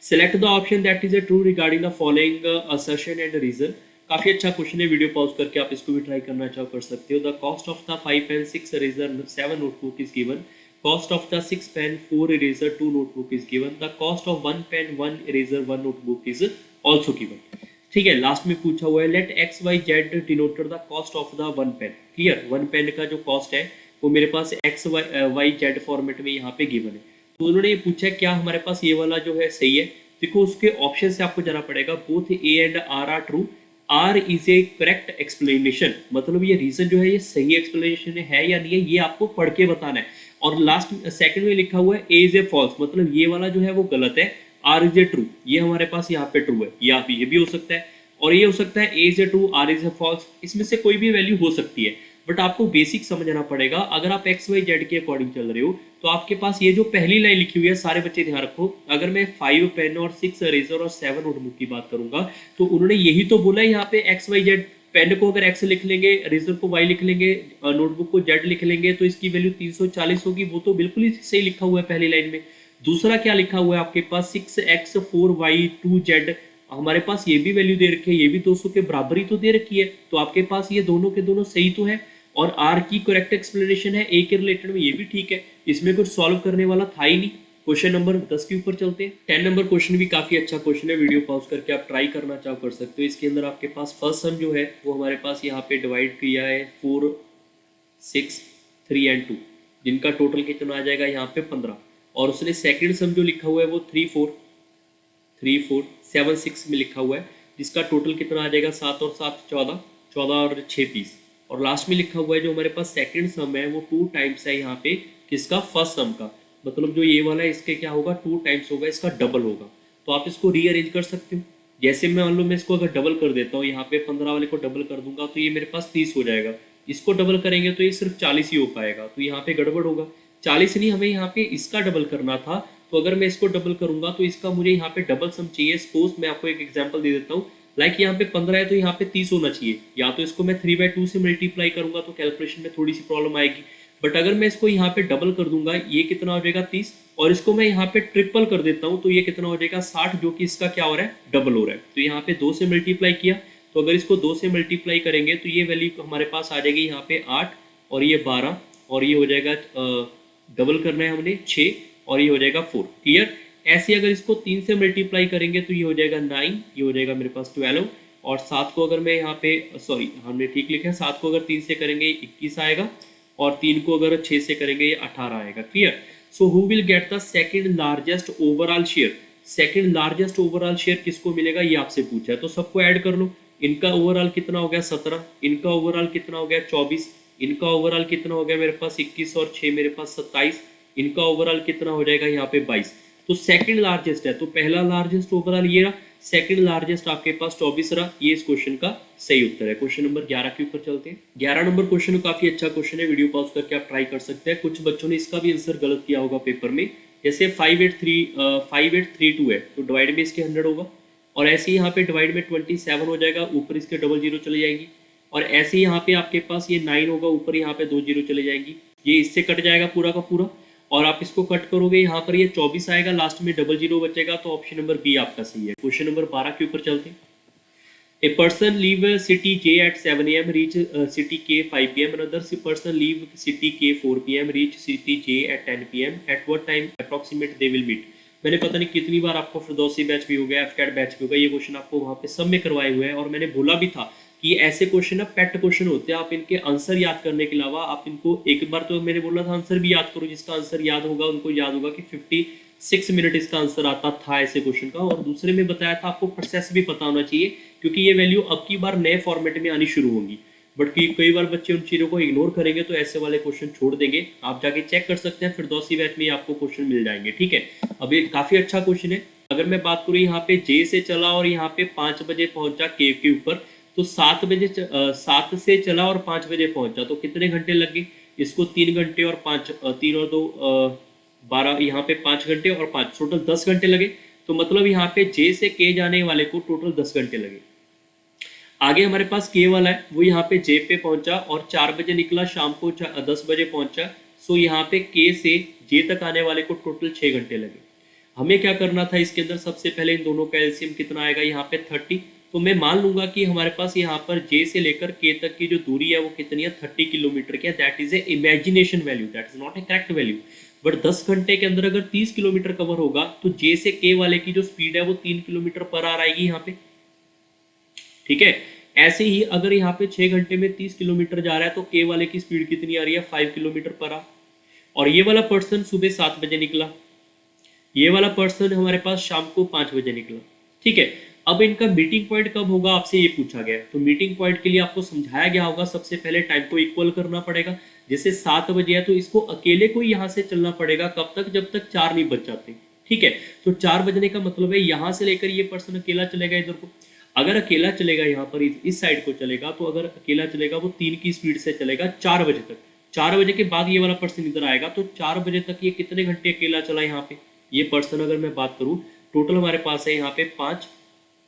Select the option that is true regarding the following assertion and reason. काफी अच्छा क्वेश्चन है, वीडियो पॉज करके आप इसको भी ट्राई करना चाहो कर सकते हो। The cost of the 5 pen 6 eraser 7 notebook is given. Cost of the 6 pen 4 eraser 2 notebook is given. The cost of 1 pen 1 eraser 1 notebook is also given. ठीक है, लास्ट में पूछा हुआ है let X Y Z denoted the cost of the 1 pen. Clear, 1 pen का जो cost है वो मेरे पास एक्स वाई जेड फॉर्मेट में यहाँ पे गिवन है। तो उन्होंने ये पूछा है क्या हमारे पास ये वाला जो है सही है। देखो उसके ऑप्शन से आपको जाना पड़ेगा। Both A and R are true. R is a correct explanation, मतलब ये रीजन जो है ये सही एक्सप्लेनेशन है या नहीं है ये आपको पढ़ के बताना है। और लास्ट सेकंड में लिखा हुआ है ए इज ए फॉल्स, मतलब ये वाला जो है वो गलत है। आर इज ए ट्रू, ये हमारे पास यहाँ पे ट्रू है। ये भी हो सकता है और ये हो सकता है A is a true R is a false, इसमें से कोई भी वैल्यू हो सकती है। बट आपको बेसिक समझना पड़ेगा। अगर आप एक्स वाई जेड के अकॉर्डिंग चल रहे हो तो आपके पास ये जो पहली लाइन लिखी हुई है, सारे बच्चे ध्यान रखो, अगर मैं 5 पेन और 6 इरेजर और 7 नोटबुक की बात करूंगा तो उन्होंने यही तो बोला है यहाँ पे एक्स वाई जेड। पेन को अगर एक्स लिख लेंगे, इरेजर को वाई लिख लेंगे, नोटबुक को जेड लिख लेंगे तो इसकी वैल्यू 340 होगी। वो तो बिल्कुल ही सही लिखा हुआ है पहली लाइन में। दूसरा क्या लिखा हुआ है आपके पास 6x 4y 2z, हमारे पास ये भी वैल्यू दे रखी है, ये भी 200 के बराबर ही तो दे रखी है। तो आपके पास ये दोनों के दोनों सही तो है। और आर की करेक्ट एक्सप्लेनेशन है, ए के रिलेटेड में ये भी ठीक है। इसमें कुछ सॉल्व करने वाला था ही नहीं। क्वेश्चन नंबर 10 के ऊपर चलते हैं। 10 नंबर क्वेश्चन भी काफी अच्छा क्वेश्चन है, वीडियो पॉज करके आप ट्राई करना चाहो कर सकते हो। इसके अंदर आपके पास फर्स्ट सम जो है वो हमारे पास यहाँ पे डिवाइड किया है 4 6 3 एंड 2, जिनका टोटल कितना आ जाएगा यहाँ पे 15। और उसने सेकंड सम जो लिखा हुआ है वो 3 4 7 6 में लिखा हुआ है, जिसका टोटल कितना आ जाएगा 7 और 7 14, 14 और 6 30। और लास्ट में लिखा हुआ है जो हमारे पास सेकंड सम है वो 2 टाइम्स है यहाँ पे किसका, फर्स्ट सम का। मतलब जो ये वाला है इसके क्या होगा 2 टाइम्स होगा, इसका डबल होगा। तो आप इसको रीअरेंज कर सकते हो। जैसे मैं मान लो मैं इसको अगर डबल कर देता हूँ, यहाँ पे 15 वाले को डबल कर दूंगा तो ये मेरे पास 30 हो जाएगा। इसको डबल करेंगे तो ये सिर्फ 40 ही हो पाएगा, तो यहाँ पे गड़बड़ होगा। 40 नहीं, हमें यहाँ पे इसका डबल करना था। तो अगर मैं इसको डबल करूंगा तो इसका मुझे यहाँ पे डबल सम चाहिए। सपोज मैं आपको एक एग्जांपल दे देता हूँ, लाइक यहाँ पे 15 है तो यहाँ पे 30 होना चाहिए। या तो इसको मैं 3/2 से मल्टीप्लाई करूंगा तो कैलकुलेशन में थोड़ी सी प्रॉब्लम आएगी। बट अगर मैं इसको यहाँ पे डबल कर दूंगा, ये कितना हो जाएगा 30, और इसको मैं यहाँ पे ट्रिपल कर देता हूँ तो ये कितना हो जाएगा 60, जो कि इसका क्या हो रहा है, डबल हो रहा है। तो यहाँ पे 2 से मल्टीप्लाई किया, तो अगर इसको 2 से मल्टीप्लाई करेंगे तो ये वैल्यू हमारे पास आ जाएगी यहाँ पे 8 और ये 12, और ये हो जाएगा डबल करना है हमने 6, और ये हो जाएगा 4। क्लियर। ऐसे अगर इसको 3 से मल्टीप्लाई करेंगे तो ये हो जाएगा 9, ये हो जाएगा मेरे पास 12, और 7 को अगर मैं यहाँ पे सॉरी हमने ठीक लिखा है, 7 को अगर 3 से करेंगे 21 आएगा, और 3 को अगर 6 से करेंगे ये 18 आएगा। Clear. So who will get the second largest overall share. Second largest overall share किसको मिलेगा ये आपसे पूछा है, तो सबको ऐड कर लो। इनका ओवरऑल कितना हो गया 17, इनका ओवरऑल कितना हो गया 24, इनका ओवरऑल कितना हो गया मेरे पास 21 और 6 मेरे पास 27, इनका ओवरऑल कितना हो जाएगा यहाँ पे 22। तो सेकंड लार्जेस्ट है, तो पहला लार्जेस्ट ओवरऑल ये रहा, सेकंड लार्जेस्ट आपके पास 24 रहा। ये इस क्वेश्चन का सही उत्तर है। क्वेश्चन नंबर 11 के ऊपर चलते हैं। 11 नंबर क्वेश्चन काफी अच्छा क्वेश्चन है, वीडियो पॉज करके आप ट्राई कर सकते हैं। कुछ बच्चों ने इसका भी आंसर गलत किया होगा पेपर में। जैसे 5832 है तो डिवाइड में इसके 100 होगा, और ऐसे ही यहाँ पे डिवाइड में 27 हो जाएगा, ऊपर इसके डबल जीरो चले जाएंगी। और ऐसे ही यहाँ पे आपके पास ये 9 होगा, ऊपर यहाँ पे 2 जीरो चले जाएंगी, ये इससे कट जाएगा पूरा का पूरा। और आप इसको कट करोगे यहाँ पर ये 24 आएगा, लास्ट में डबल जीरो बचेगा, तो ऑप्शन नंबर बी आपका सही है। क्वेश्चन नंबर 12 के ऊपर चलते हैं। A person leave city J at 7 a.m. reach city K 5 p.m. Another person leave city K 4 p.m. reach city J at 10 p.m. At what time approximate they will meet? मैंने पता नहीं कितनी बार आपको Firdausi batch भी हो गया, एफकैट बैच भी होगा, ये क्वेश्चन आपको वहाँ पे सब में करवाए हुए हैं। और मैंने बोला भी था कि ऐसे क्वेश्चन ना पेट क्वेश्चन होते हैं, आप इनके आंसर याद करने के अलावा आप इनको एक बार तो मैंने बोला था आंसर भी याद करो। जिसका आंसर याद होगा उनको याद होगा कि 56 मिनट इसका आंसर आता था ऐसे क्वेश्चन का। और दूसरे में बताया था आपको प्रोसेस भी पता होना चाहिए, क्योंकि ये वैल्यू अब की बार नए फॉर्मेट में आनी शुरू होंगी। बट कई बार बच्चे उन चीज़ों को इग्नोर करेंगे तो ऐसे वाले क्वेश्चन छोड़ देंगे। आप जाके चेक कर सकते हैं, फिरदौसी बैच में आपको क्वेश्चन मिल जाएंगे। ठीक है, अब ये काफ़ी अच्छा क्वेश्चन है। अगर मैं बात करूँ यहाँ पे जे से चला और यहाँ पे 5 बजे पहुंचा केव के ऊपर, तो 7 से चला और 5 बजे पहुंचा, तो कितने घंटे लग गए इसको? 3 घंटे और 5, 3 और 2 12, यहाँ पे 5 घंटे और 5, टोटल 10 घंटे लगे। तो मतलब यहाँ पे जे से के जाने वाले को टोटल 10 घंटे लगे। आगे हमारे पास के वाला है, वो यहाँ पे जे पे पहुंचा और 4 बजे निकला, शाम को 10 बजे पहुंचा। सो यहाँ पे के से जे तक आने वाले को टोटल 6 घंटे लगे। हमें क्या करना था इसके अंदर, सबसे पहले इन दोनों का एलसीएम कितना आएगा, यहाँ पे 30। तो मैं मान लूंगा कि हमारे पास यहाँ पर जे से लेकर के तक की जो दूरी है वो कितनी है, 30 किलोमीटर की है। That is a imagination value, that is not A correct value. But 10 घंटे के अंदर अगर 30 किलोमीटर कवर होगा तो जे से के वाले की जो स्पीड है वो 3 किलोमीटर पर आवर आएगी यहाँ पे, ठीक है। ऐसे ही अगर यहाँ पे 6 घंटे में 30 किलोमीटर जा रहा है तो के वाले की स्पीड कितनी आ रही है, 5 किलोमीटर पर आवर। और ये वाला पर्सन सुबह 7 बजे निकला, ये वाला पर्सन हमारे पास शाम को 5 बजे निकला, ठीक है। अब इनका मीटिंग पॉइंट कब होगा आपसे ये पूछा गया है। तो मीटिंग पॉइंट के लिए आपको समझाया गया होगा, सबसे पहले टाइम को इक्वल करना पड़ेगा। जैसे 7 बजे है तो इसको अकेले को यहाँ से चलना पड़ेगा, कब तक, जब तक 4 नहीं बच जाते, ठीक है। तो 4 बजने का मतलब है यहाँ से लेकर ये पर्सन अकेला चलेगा इधर को। अगर अकेला चलेगा यहाँ पर इस साइड को चलेगा, तो अगर अकेला चलेगा वो 3 की स्पीड से चलेगा 4 बजे तक। 4 बजे के बाद ये वाला पर्सन इधर आएगा, तो 4 बजे तक ये कितने घंटे अकेला चला यहाँ पे, ये पर्सन अगर मैं बात करूँ टोटल हमारे पास है यहाँ पे 5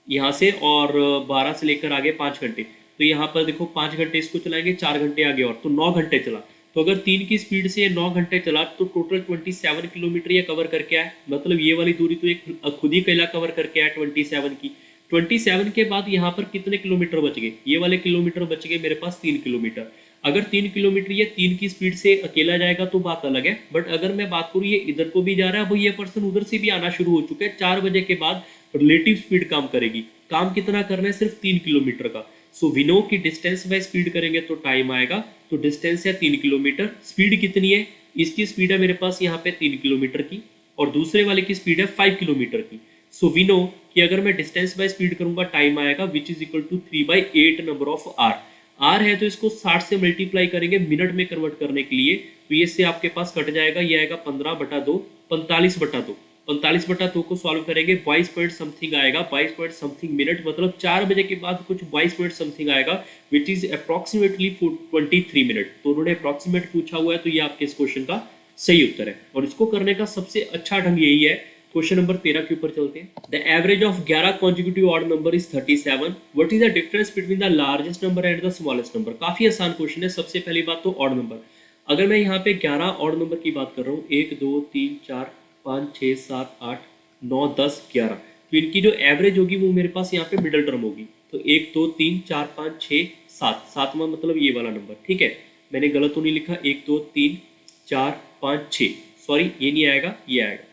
यहाँ से और 12 से लेकर आगे 5 घंटे। तो यहाँ पर देखो 5 घंटे इसको चलाएंगे, 4 घंटे आगे और, तो 9 घंटे चला। तो अगर 3 की स्पीड से 9 घंटे चला तो टोटल 27 किलोमीटर ये कवर करके आया। मतलब ये वाली दूरी तो एक खुद ही अकेला कवर करके आया 27 की। 27 के बाद यहाँ पर कितने किलोमीटर बच गए, ये वाले किलोमीटर बच गए मेरे पास 3 किलोमीटर। अगर 3 किलोमीटर ये 3 की स्पीड से अकेला जाएगा तो बात अलग है। बट अगर मैं बात करूँ ये इधर को भी जा रहा है, अब ये पर्सन उधर से भी आना शुरू हो चुका है। 4 बजे के बाद रिलेटिव स्पीड काम करेगी। काम कितना करना है, सिर्फ 3 किलोमीटर का। सो वी नो की डिस्टेंस बाय स्पीड करेंगे तो टाइम आएगा। तो डिस्टेंस है 3 किलोमीटर, स्पीड कितनी है, इसकी स्पीड है मेरे पास यहाँ पे 3 किलोमीटर की और दूसरे वाले की स्पीड है 5 किलोमीटर की। सो वी नो कि अगर मैं डिस्टेंस बाय स्पीड करूंगा टाइम आएगा which is equal to 3/8 number of R. R है तो इसको 60 से मल्टीप्लाई करेंगे मिनट में कन्वर्ट करने के लिए, तो ये से आपके पास कट जाएगा, ये आएगा 15/2, 45/2। 45/2 को सॉल्व करेंगे 22 पॉइंट समथिंग आएगा, 22 पॉइंट समथिंग मिनट, मतलब 4 बजे के बाद कुछ 22 पॉइंट समथिंग आएगा विच इज अप्रोक्सीमेटली 23 मिनट। तो उन्होंने अप्रोक्सीमेट पूछा हुआ है, तो ये आपके इस क्वेश्चन का सही उत्तर है। और इसको करने का सबसे अच्छा ढंग यही है। क्वेश्चन नंबर 13 के ऊपर चलते हैं। The average of 11 consecutive odd number is 37। What is the difference between the largest number and the smallest number. काफी आसान क्वेश्चन है। सबसे पहली बात तो ऑड नंबर, अगर मैं यहाँ पे 11 ऑड नंबर की बात कर रहा हूँ, 1 2 3 4 5 6 7 8 9 10 11, तो इनकी जो एवरेज होगी वो मेरे पास यहाँ पे मिडल टर्म होगी। तो 1 2 3 4 5 6 7, सातवां मतलब ये वाला नंबर, ठीक है। मैंने गलत तो नहीं लिखा, 1 2 3 4 5 6, सॉरी ये नहीं आएगा, ये आएगा,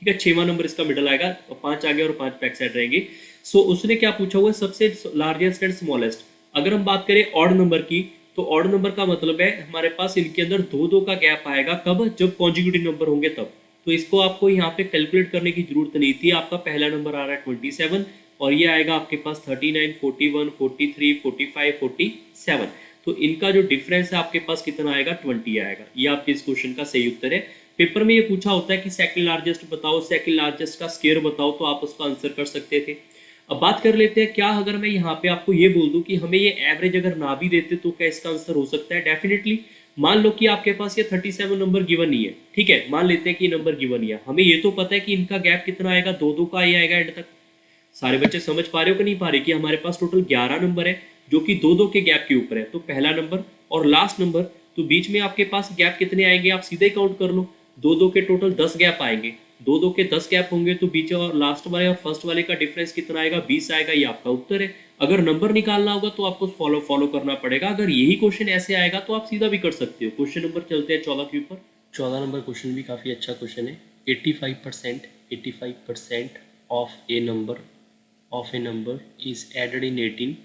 ठीक है। 6वां नंबर इसका मिडल आएगा, 5 आगे और 5 बैक साइड रहेंगे। सो उसने क्या पूछा हुआ है, सबसे लार्जेस्ट एंड स्मॉलेस्ट। अगर हम बात करें ऑड नंबर की, तो ऑड नंबर का मतलब है हमारे पास इनके अंदर 2 का गैप आएगा, कब, जब कॉन्जिक्यूटिव नंबर होंगे तब। तो इसको आपको यहाँ पे कैलकुलेट करने की जरूरत नहीं थी। आपका पहला नंबर आ रहा है 27 और ये आएगा आपके पास 39 41 43 45 47। तो इनका जो डिफरेंस है आपके पास कितना आएगा, 20 आएगा। ये आपके इस क्वेश्चन का सही उत्तर है। पेपर में ये पूछा होता है कि सेकंड लार्जेस्ट बताओ, सेकंड लार्जेस्ट का स्क्वायर बताओ, तो आप उसका आंसर कर सकते थे। अब बात कर लेते हैं, क्या अगर मैं यहाँ पे आपको ये बोल दूं कि हमें ये एवरेज अगर ना भी देते तो क्या इसका आंसर हो सकता है। डेफिनेटली। मान लो कि आपके पास ये 37 नंबर गिवन नहीं है, ठीक है, मान लेते हैं कि नंबर गिवन नहीं है। हमें ये तो पता है कि इनका गैप कितना आएगा, 2 का ही आएगा एंड तक। सारे बच्चे समझ पा रहे हो कि नहीं पा रहे कि हमारे पास टोटल 11 नंबर है जो कि 2 के गैप के ऊपर है। तो पहला नंबर और लास्ट नंबर, तो बीच में आपके पास गैप कितने आएंगे, आप सीधे काउंट कर लो। 2 के टोटल 10 गैप आएंगे, 2 के 10 गैप होंगे, तो बीच और लास्ट वाले और फर्स्ट वाले का डिफरेंस कितना आएगा, 20 आएगा। ये आपका उत्तर है। अगर नंबर निकालना होगा तो आपको फॉलो करना पड़ेगा। अगर यही क्वेश्चन ऐसे आएगा तो आप सीधा भी कर सकते हो। क्वेश्चन नंबर चलते हैं 14 के ऊपर। 14 नंबर क्वेश्चन भी काफ़ी अच्छा क्वेश्चन है। 85% of a number is added in 18,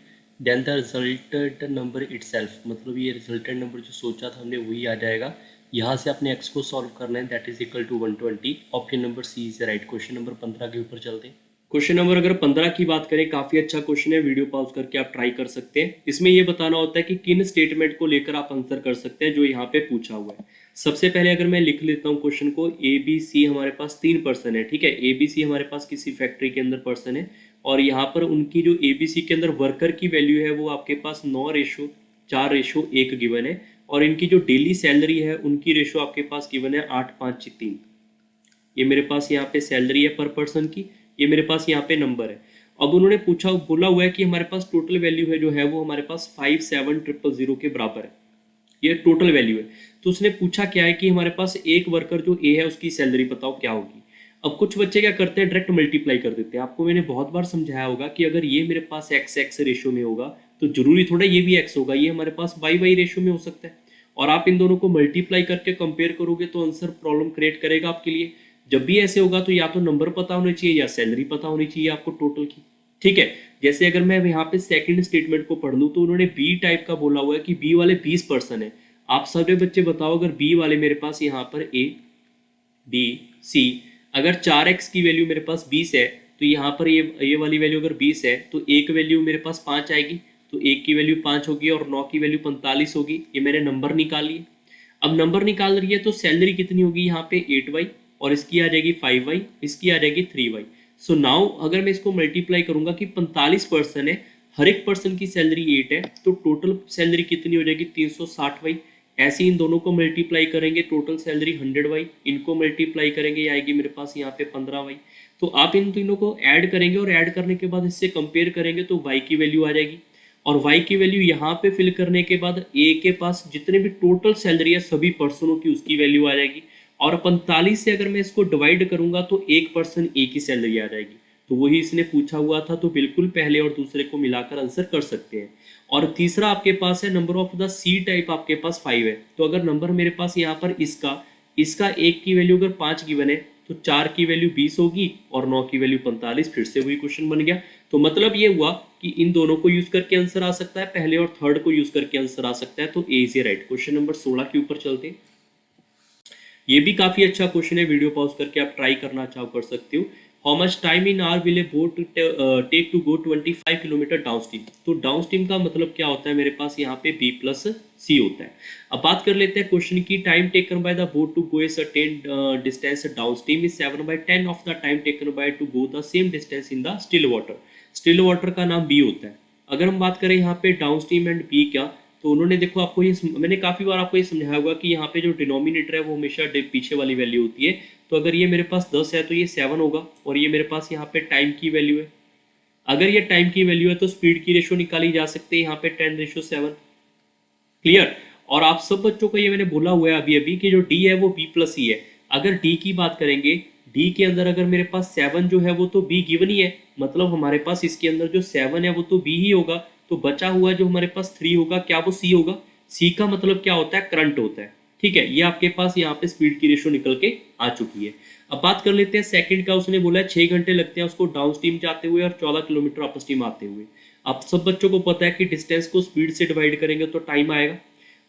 then the resulted number itself. मतलब ये रिजल्टेड नंबर जो सोचा था हमने वही आ जाएगा। यहाँ से अपने एक्स को सॉल्व करना है, that is equal to 120। Option number C is right. Question number 15 के ऊपर चलते हैं। क्वेश्चन नंबर अगर 15 की बात करें, काफी अच्छा क्वेश्चन है, वीडियो पॉज करके आप ट्राई कर सकते हैं। इसमें ये बताना होता है कि किन स्टेटमेंट को लेकर आप आंसर कर सकते हैं जो यहाँ पे पूछा हुआ है। सबसे पहले अगर मैं लिख लेता हूँ क्वेश्चन को, ए बी सी हमारे पास 3 पर्सन है, ठीक है। ए बी सी हमारे पास किसी फैक्ट्री के अंदर पर्सन है और यहाँ पर उनकी जो ए बी सी के अंदर वर्कर की वैल्यू है वो आपके पास 9:4:1 गिवन है और इनकी जो डेली सैलरी है उनकी रेशो आपके पास गिवन है 8:5:3। ये मेरे पास यहाँ पे सैलरी है पर पर्सन की, ये मेरे पास यहाँ पे नंबर है। अब उन्होंने पूछा बोला हुआ है कि हमारे पास टोटल वैल्यू है जो है वो हमारे पास 57,000 के बराबर है, ये टोटल वैल्यू है। तो उसने पूछा क्या है कि हमारे पास एक वर्कर जो ए है उसकी सैलरी बताओ क्या होगी। अब कुछ बच्चे क्या करते हैं, डायरेक्ट मल्टीप्लाई कर देते हैं। आपको मैंने बहुत बार समझाया होगा कि अगर ये मेरे पास एक्स एक्स रेशियो में होगा तो जरूरी थोड़ा ये भी एक्स होगा, ये हमारे पास वाई वाई रेशियो में हो सकता है। और आप इन दोनों को मल्टीप्लाई करके कंपेयर करोगे तो आंसर प्रॉब्लम क्रिएट करेगा आपके लिए। जब भी ऐसे होगा तो या तो नंबर पता होना चाहिए या सैलरी पता होनी चाहिए आपको टोटल की, ठीक है। जैसे अगर मैं यहाँ पे सेकंड स्टेटमेंट को पढ़ लूँ तो उन्होंने बी टाइप का बोला हुआ है कि बी वाले 20% है। आप सभी बच्चे बताओ, अगर बी वाले मेरे पास यहाँ पर ए बी सी, अगर 4x की वैल्यू मेरे पास 20 है तो यहाँ पर ये वाली वैल्यू अगर 20 है तो एक वैल्यू मेरे पास 5 आएगी, तो एक की वैल्यू 5 होगी और 9 की वैल्यू 45 होगी। ये मैंने नंबर निकाल लिए। अब नंबर निकाल रही है तो सैलरी कितनी होगी यहाँ पे 8y, और इसकी आ जाएगी 5y, इसकी आ जाएगी 3y। सो नाउ अगर मैं इसको मल्टीप्लाई करूंगा कि 45% है, हर एक पर्सन की सैलरी 8 है, तो टोटल सैलरी कितनी हो जाएगी 360y। ऐसे इन दोनों को मल्टीप्लाई करेंगे, टोटल सैलरी 100y, इनको मल्टीप्लाई करेंगे ये आएगी मेरे पास यहाँ पे 15y। तो आप इन तीनों को ऐड करेंगे और ऐड करने के बाद इससे कंपेयर करेंगे तो y की वैल्यू आ जाएगी, और y की वैल्यू यहाँ पे फिल करने के बाद a के पास जितने भी टोटल सैलरी है सभी पर्सनों की उसकी वैल्यू आ जाएगी। और 45 से अगर मैं इसको डिवाइड करूंगा तो एक पर्सन ए की सैलरी आ जाएगी। तो वही इसने पूछा हुआ था, तो बिल्कुल पहले और दूसरे को मिलाकर आंसर कर सकते हैं। और तीसरा आपके पास है number of the C type, आपके पास 5 है। तो अगर नंबर मेरे पास यहाँ पर इसका इसका एक की वैल्यू अगर 5 गिवन है तो 4 की वैल्यू 20 होगी और 9 की वैल्यू 45, फिर से वही क्वेश्चन बन गया। तो मतलब ये हुआ कि इन दोनों को यूज करके आंसर आ सकता है, पहले और थर्ड को यूज करके आंसर आ सकता है। तो ए इज राइट। क्वेश्चन नंबर 16 के ऊपर चलते हैं। ये भी काफी अच्छा क्वेश्चन है, वीडियो पॉज करके आप ट्राई करना चाहो कर सकते हो। How much time in hour will a boat take to go 25 kilometre downstream. तो डाउन स्ट्रीम का मतलब क्या होता है, मेरे पास यहाँ पे बी प्लस सी होता है। अब बात कर लेते हैं क्वेश्चन की। Time taken by the boat to go a certain distance downstream is 7/10 of the time taken by to go the same distance in the still water. Still water का नाम बी होता है। अगर हम बात करें यहाँ पे डाउन स्ट्रीम एंड बी क्या, तो उन्होंने देखो आपको ये मैंने काफी बार आपको ये समझाया होगा कि यहाँ पे जो डिनोमिनेटर है वो हमेशा पीछे वाली वैल्यू होती है। तो अगर ये मेरे पास 10 है तो ये 7 होगा, और ये मेरे पास यहाँ पे टाइम की वैल्यू है। अगर ये टाइम की वैल्यू है तो स्पीड की रेशो निकाली जा सकती है यहाँ पे 10:7। क्लियर। और आप सब बच्चों को ये मैंने बोला हुआ है अभी अभी कि जो डी है वो बी प्लस ई है। अगर डी की बात करेंगे, डी के अंदर अगर मेरे पास 7 जो है वो तो बी गिवन ही है, मतलब हमारे पास इसके अंदर जो 7 है वो तो बी ही होगा। तो बचा हुआ जो हमारे पास 3 होगा क्या वो सी होगा। सी का मतलब क्या होता है, करंट होता है। ठीक है, ये आपके पास यहाँ पे स्पीड की रेशो निकल के आ चुकी है। अब बात कर लेते हैं सेकंड का। उसने बोला है 6 घंटे लगते हैं उसको डाउन स्ट्रीम जाते हुए और 14 किलोमीटर अप स्ट्रीम आते हुए। आप सब बच्चों को पता है कि डिस्टेंस को स्पीड से डिवाइड करेंगे तो टाइम आएगा।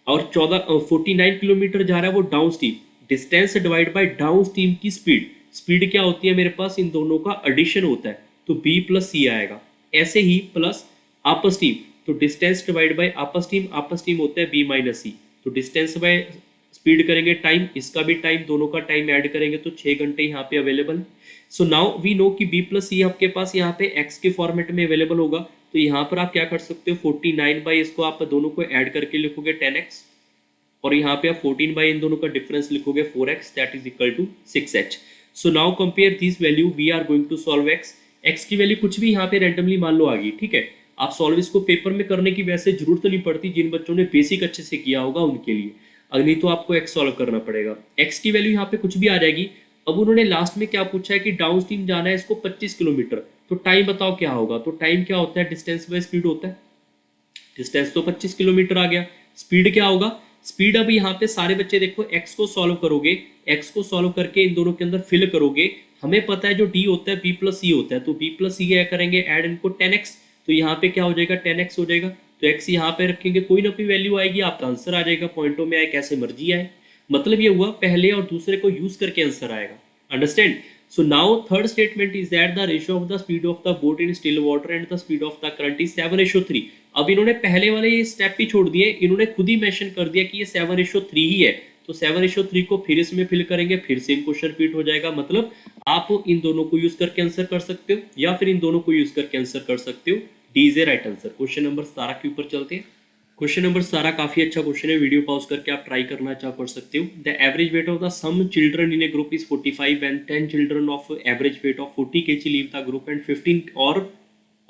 और 49 किलोमीटर जा रहा है वो down stream, distance divide by down stream की स्पीड। स्पीड क्या होती है मेरे पास, इन दोनों का एडिशन होता है, तो बी प्लस सी आएगा। ऐसे ही प्लस अपर स्ट्रीम, तो distance divide by upper stream होता है बी माइनस सी। तो डिस्टेंस बाय स्पीड करेंगे टाइम, इसका भी टाइम, दोनों का टाइम ऐड करेंगे तो 6 घंटे यहाँ पे available. So now we know कि बी प्लस सी आपके पास यहाँ पे एक्स के फॉर्मेट में अवेलेबल होगा। तो यहाँ पर आप क्या कर सकते हो, 49 बाई इसको आप दोनों को ऐड करके लिखोगे 10x, और यहाँ पे आप 14 बाई इन दोनों का डिफरेंस लिखोगे 4x, that is equal to 6h। So now compare this value, we are going to solve x की वैल्यू कुछ भी यहाँ पे रैंडमली मान लो आ गई, ठीक है। आप सॉल्व इसको पेपर में करने की वैसे जरूरत नहीं पड़ती, जिन बच्चों ने बेसिक अच्छे से किया होगा उनके लिए, नहीं तो आपको x सॉल्व करना पड़ेगा। x की वैल्यू यहाँ पे कुछ भी आ जाएगी। अब उन्होंने लास्ट में क्या पूछा है कि डाउन स्ट्रीम जाना है इसको 25 किलोमीटर, तो टाइम बताओ क्या होगा। तो टाइम क्या होता है, डिस्टेंस बाय स्पीड होता है। डिस्टेंस तो 25 किलोमीटर आ गया, स्पीड क्या होगा, स्पीड। अब यहाँ पे सारे बच्चे देखो x को सॉल्व करोगे, x को सॉल्व करके इन दोनों के अंदर फिल करोगे। हमें पता है जो d होता है b प्लस सी होता है, तो b प्लस सी क्या करेंगे, ऐड इनको 10x, तो यहाँ पे क्या हो जाएगा 10x हो जाएगा। तो x यहाँ पे रखेंगे, कोई ना कोई वैल्यू आएगी, आपका आंसर आ जाएगा। पॉइंटों में आए कैसे मर्जी आए, मतलब ये हुआ पहले और दूसरे को यूज करके आंसर आएगा। Understand. So now third statement is that the ratio of the speed of the boat in still water and the speed of the current is 7:3। अब इन्होंने पहले वाले ये स्टेप भी छोड़ दिए, इन्होंने खुद ही मेंशन कर दिया कि ये 7:3 ही है। तो 7:3 को फिर इसमें फिल करेंगे, फिर सेम क्वेश्चन रिपीट हो जाएगा। मतलब आप इन दोनों को यूज करके आंसर कर सकते हो या फिर इन दोनों को यूज करके आंसर कर सकते हो। D is a right answer. Question number 17 के ऊपर चलते हैं। क्वेश्चन नंबर 17 काफी अच्छा क्वेश्चन है, वीडियो पॉज करके आप ट्राई करना चाह कर सकते हो। The average weight of the sum children in a group is 45 and 10 children of average weight of 40 kg leave the group and 15 और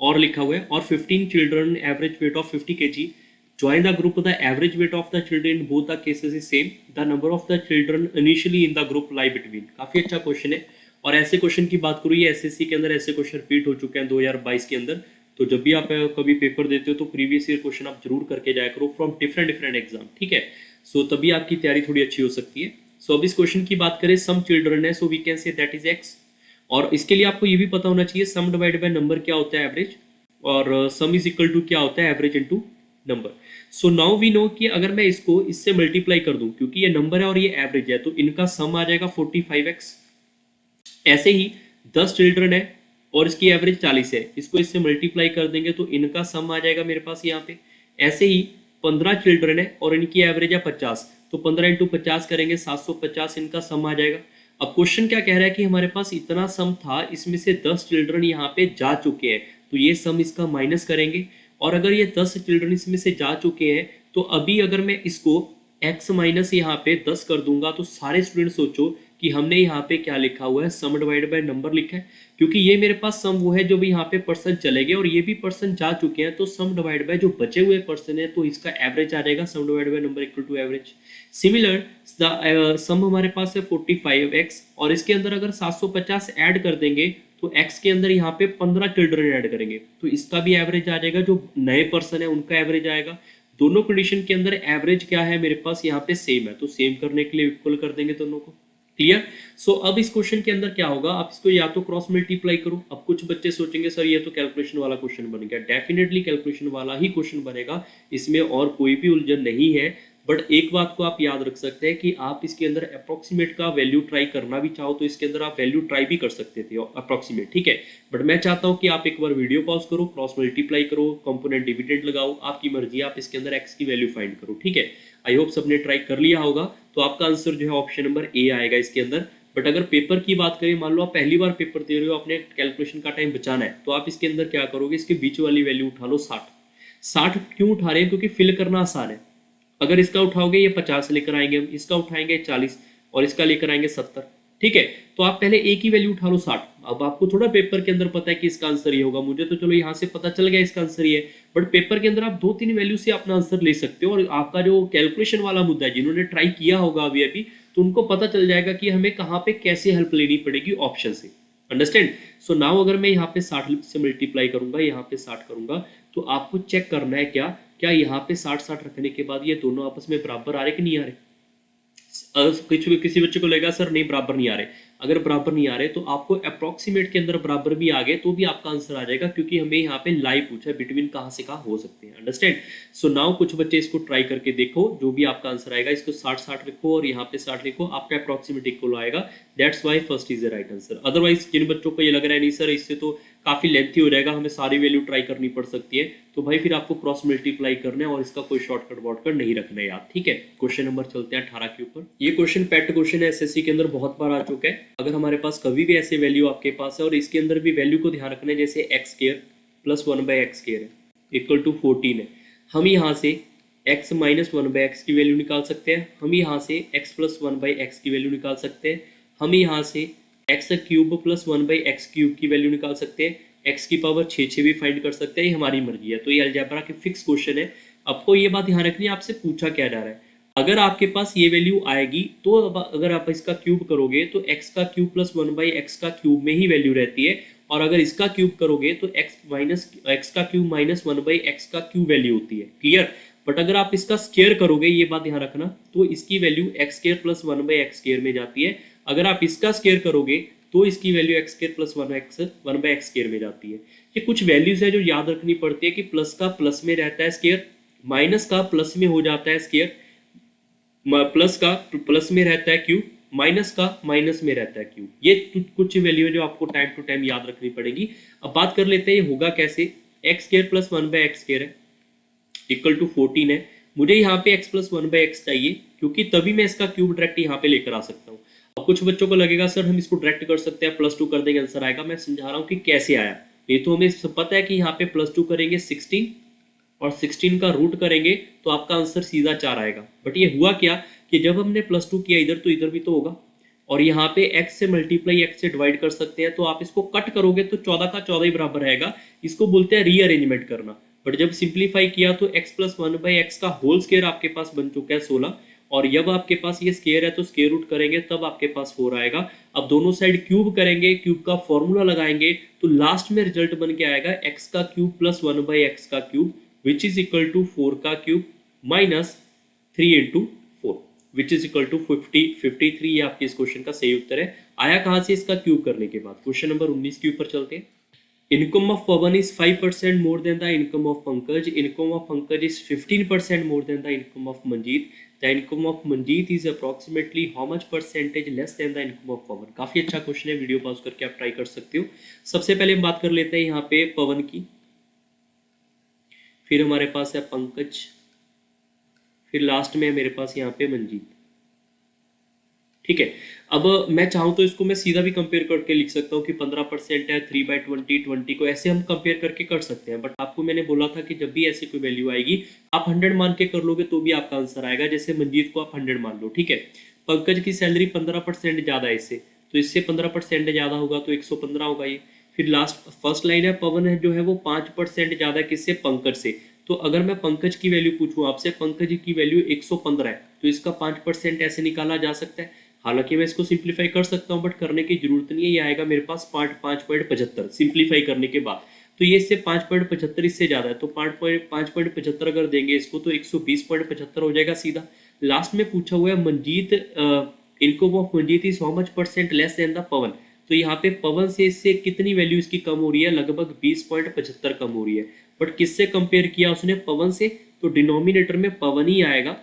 और लिखा हुआ है, और 15 children average weight of 50 kg join the group, the average weight of the children in both the cases is same, the number of the children initially in the group lie between। काफी अच्छा question है। और ऐसे question की बात करूँ, ये SSC के अंदर ऐसे क्वेश्चन रिपीट हो चुके हैं 2022 के अंदर। तो जब भी आप कभी पेपर देते हो तो प्रीवियस ईयर क्वेश्चन आप जरूर करके जाया करो फ्रॉम डिफरेंट एग्जाम, ठीक है। सो तभी आपकी तैयारी थोड़ी अच्छी हो सकती है। सो अब इस क्वेश्चन की बात करें, सम चिल्ड्रन है, so we can say that is X. और इसके लिए आपको ये भी पता होना चाहिए सम डिवाइड बाय नंबर क्या होता है एवरेज, और सम इज इक्वल टू क्या होता है average into number. So now we know कि अगर मैं इसको इससे मल्टीप्लाई कर दूं, क्योंकि ये नंबर है और ये एवरेज है, तो इनका सम आ जाएगा 45x। ऐसे ही 10 चिल्ड्रन है और इसकी एवरेज 40 है, इसको इससे मल्टीप्लाई कर देंगे तो इनका सम आ जाएगा मेरे पास यहाँ पे। ऐसे ही 15 चिल्ड्रन है और इनकी एवरेज है 50, तो 15 इंटू 50 करेंगे 750 इनका सम आ जाएगा। अब क्वेश्चन क्या कह रहा है कि हमारे पास इतना सम था, इसमें से 10 चिल्ड्रन यहाँ पे जा चुके हैं, तो ये सम इसका माइनस करेंगे। और अगर ये 10 चिल्ड्रन इसमें से जा चुके हैं, तो अभी अगर मैं इसको x माइनस यहाँ पे 10 कर दूंगा, तो सारे स्टूडेंट सोचो कि हमने यहाँ पे क्या लिखा हुआ है, सम डिवाइड बाय नंबर लिखा है, क्योंकि ये मेरे पास सम वो है जो भी यहाँ पे पर्सन चले गए और ये भी पर्सन जा चुके हैं, तो सम डिवाइड बाय जो बचे हुए पर्सन है, तो इसका एवरेज आ जाएगा sum divide by number equal to average. Similar sum हमारे पास है 45x और इसके अंदर अगर 750 ऐड कर देंगे तो x के अंदर यहाँ पे 15 चिल्ड्रन ऐड करेंगे, तो इसका भी एवरेज आ जाएगा, जो नए पर्सन है उनका एवरेज आएगा। दोनों कंडीशन के अंदर एवरेज क्या है मेरे पास यहाँ पे सेम है, तो सेम करने के लिए इक्वल कर देंगे दोनों को। क्लियर। सो अब इस क्वेश्चन के अंदर क्या होगा, आप इसको या तो क्रॉस मल्टीप्लाई करो। अब कुछ बच्चे सोचेंगे सर ये तो कैलकुलेशन वाला क्वेश्चन बन गया, डेफिनेटली कैलकुलेशन वाला ही क्वेश्चन बनेगा, इसमें और कोई भी उलझन नहीं है। बट एक बात को आप याद रख सकते हैं कि आप इसके अंदर अप्रोक्सीमेट का वैल्यू ट्राई करना भी चाहो तो इसके अंदर आप वैल्यू ट्राई भी कर सकते थे अप्रोक्सीमेट, ठीक है। बट मैं चाहता हूं कि आप एक बार वीडियो पॉज करो, क्रॉस मल्टीप्लाई करो, कंपोनेंट डिविडेंड लगाओ, आपकी मर्जी, आप इसके अंदर एक्स की वैल्यू फाइंड करो, ठीक है। आई होप सबने ट्राई कर लिया होगा, तो आपका आंसर जो है ऑप्शन नंबर ए आएगा इसके अंदर। बट अगर पेपर की बात करें, मान लो आप पहली बार पेपर दे रहे हो, अपने कैलकुलेशन का टाइम बचाना है, तो आप इसके अंदर क्या करोगे, इसके बीच वाली वैल्यू उठा लो 60। क्यों उठा रहे हैं, क्योंकि फिल करना आसान है। अगर इसका उठाओगे ये 50 लेकर आएंगे हम, इसका उठाएंगे 40 और इसका लेकर आएंगे 70, ठीक है। तो आप पहले एक ही वैल्यू उठा लो 60। अब आपको थोड़ा पेपर के अंदर पता है कि इसका आंसर ये होगा, मुझे तो चलो यहाँ से पता चल गया इसका आंसर ये है, बट पेपर के अंदर आप 2-3 वैल्यू से अपना आंसर ले सकते हो। और आपका जो कैलकुलेशन वाला मुद्दा है, जिन्होंने ट्राई किया होगा अभी तो उनको पता चल जाएगा कि हमें कहाँ पे कैसे हेल्प लेनी पड़ेगी ऑप्शन से। अंडरस्टैंड। सो नाउ अगर मैं यहाँ पे 60 से मल्टीप्लाई करूंगा, यहाँ पे 60 करूंगा, तो आपको चेक करना है क्या यहाँ पे 60 रखने के बाद ये दोनों आपस में बराबर आ रहे कि नहीं आ रहे। किसी बच्चे को लगेगा सर नहीं बराबर नहीं आ रहे, अगर बराबर नहीं आ रहे तो आपको अप्रोक्सीमेट के अंदर बराबर भी आ गए तो भी आपका आंसर आ जाएगा, क्योंकि हमें यहाँ पे लाइव पूछा है बिटवीन कहाँ से कहाँ हो सकते हैं। अंडरस्टैंड। सो नाउ कुछ बच्चे इसको ट्राई करके देखो, जो भी आपका आंसर आएगा इसको 60 लिखो और यहाँ पे 60 लिखो, आपका अप्रोक्सीमेट इक्वल आएगा। That's why first is the right answer. Otherwise जिन बच्चों को ये लग रहा है नहीं सर इससे तो काफी लेंथी हो जाएगा, हमें सारी वैल्यू ट्राई करनी पड़ सकती है, तो भाई फिर आपको क्रॉस मल्टीप्लाई करना है और इसका कोई शॉर्टकट वॉर्टकट नहीं रखना है याद, ठीक है। क्वेश्चन नंबर चलते हैं 18 के ऊपर। ये क्वेश्चन पेट क्वेश्चन है, एसएससी के अंदर बहुत बार आ चुका है। अगर हमारे पास कभी भी ऐसे वैल्यू आपके पास है और इसके अंदर भी वैल्यू को ध्यान रखना है, जैसे x square plus 1/x square है इक्वल टू 14 है, हम यहाँ से x माइनस 1/x की वैल्यू निकाल सकते हैं, हम यहाँ से x प्लस 1/x की वैल्यू निकाल सकते हैं, हम यहाँ से x cube plus 1/x cube की वैल्यू निकाल सकते हैं, x की पावर 6 भी फाइंड कर सकते हैं, ये हमारी मर्जी है। तो ये अलजेब्रा के फिक्स क्वेश्चन है। आपको ये बात ध्यान रखनी है आपसे पूछा क्या जा रहा है। अगर आपके पास ये वैल्यू आएगी तो अगर आप इसका क्यूब करोगे तो x का क्यूब प्लस 1/x का क्यूब में ही वैल्यू रहती है, और अगर इसका क्यूब करोगे तो x का क्यूब माइनस 1/x का क्यूब वैल्यू होती है। क्लियर। बट अगर आप इसका स्क्वायर करोगे, ये बात ध्यान रखना, तो इसकी value x square plus 1/x square में जाती है। अगर आप इसका स्क्वायर करोगे तो इसकी value x square plus 1/x square में जाती है। ये कुछ वैल्यूज है जो याद रखनी पड़ती है कि प्लस का प्लस में रहता है स्क्वायर, माइनस का प्लस में हो जाता है स्क्वायर, प्लस का प्लस में रहता है क्यूब, माइनस का माइनस में रहता है क्यूब। ये कुछ वैल्यू है जो आपको टाइम टू टाइम याद रखनी पड़ेगी। अब बात कर लेते हैं ये होगा कैसे। x square plus 1/x square है इक्वल टू 14 है, मुझे यहाँ पे x प्लस 1/x चाहिए, क्योंकि तभी मैं इसका क्यूब डायरेक्ट यहाँ पे लेकर आ सकता हूँ। अब कुछ बच्चों को लगेगा सर हम इसको डायरेक्ट कर सकते हैं, +2 कर देंगे आंसर आएगा। मैं समझा रहा हूँ कि कैसे आया। ये तो हमें पता है कि यहाँ पे +2 करेंगे 16 और 16 का रूट करेंगे तो आपका आंसर सीधा 4 आएगा। बट ये हुआ क्या कि जब हमने +2 किया इधर तो इधर भी तो होगा, और यहाँ पे x से मल्टीप्लाई x से डिवाइड कर सकते हैं, तो आप इसको कट करोगे तो 14 का 14 ही बराबर रहेगा। इसको बोलते हैं रीअरेंजमेंट करना। बट जब सिंप्लीफाई किया तो x plus one by x का होल स्केयर आपके पास बन चुका है 16, और जब आपके पास ये स्केयर है तो स्केयर रूट करेंगे तब आपके पास 4 आएगा। अब दोनों साइड क्यूब करेंगे, क्यूब का फॉर्मूला लगाएंगे, तो लास्ट में रिजल्ट बन के आएगा x का cube plus one by x का cube which is equal to 4 का cube minus 3 into 4 which is equal to 53। ये आपके इस क्वेश्चन का सही उत्तर है। आया कहाँ से इसका क्यूब करने के बाद। क्वेश्चन नंबर 19 के ऊपर चलते हैं। Income of Pawan is 5% more than the income of Pankaj. Income of Pankaj is 15% more than the income of Manjeet. The income of Manjeet is approximately how much percentage less than the income of Pawan? काफी अच्छा question है, video pause करके आप try कर सकते हो। सबसे पहले हम बात कर लेते हैं यहाँ पे पवन की, फिर हमारे पास है पंकज, फिर लास्ट में है मेरे पास यहाँ पे मंजीत। ठीक है, अब मैं चाहूँ तो इसको मैं सीधा भी कंपेयर करके लिख सकता हूँ कि 15% है, 3/20, 20 को ऐसे हम कंपेयर करके कर सकते हैं। बट आपको मैंने बोला था कि जब भी ऐसी कोई वैल्यू आएगी आप 100 मान के कर लोगे तो भी आपका आंसर आएगा। जैसे मंजीत को आप 100 मान लो, ठीक है। पंकज की सैलरी 15% ज़्यादा है इससे, तो इससे 15% ज़्यादा होगा तो 115 होगा ये। फिर लास्ट फर्स्ट लाइन है पवन है जो है वो 5% ज़्यादा किससे, पंकज से। तो अगर मैं पंकज की वैल्यू पूछूं आपसे, पंकज की वैल्यू 115 है, तो इसका 5% ऐसे निकाला जा सकता है। हालांकि मैं इसको सिंप्लीफाई कर सकता हूं बट करने की जरूरत नहीं है। ये आएगा मेरे पास 5.75 सिंप्लीफाई करने के बाद। तो ये इससे 5.75 इससे ज़्यादा है, तो 5.75 अगर देंगे इसको तो 120.75 हो जाएगा सीधा। लास्ट में पूछा हुआ है Manjeet, income of Manjeet is how much percent less than the Pawan. तो यहाँ पे पवन से इससे कितनी वैल्यू इसकी कम हो रही है, लगभग 20.75 कम हो रही है। बट किससे कंपेयर किया उसने, पवन से, तो डिनोमिनेटर में पवन ही आएगा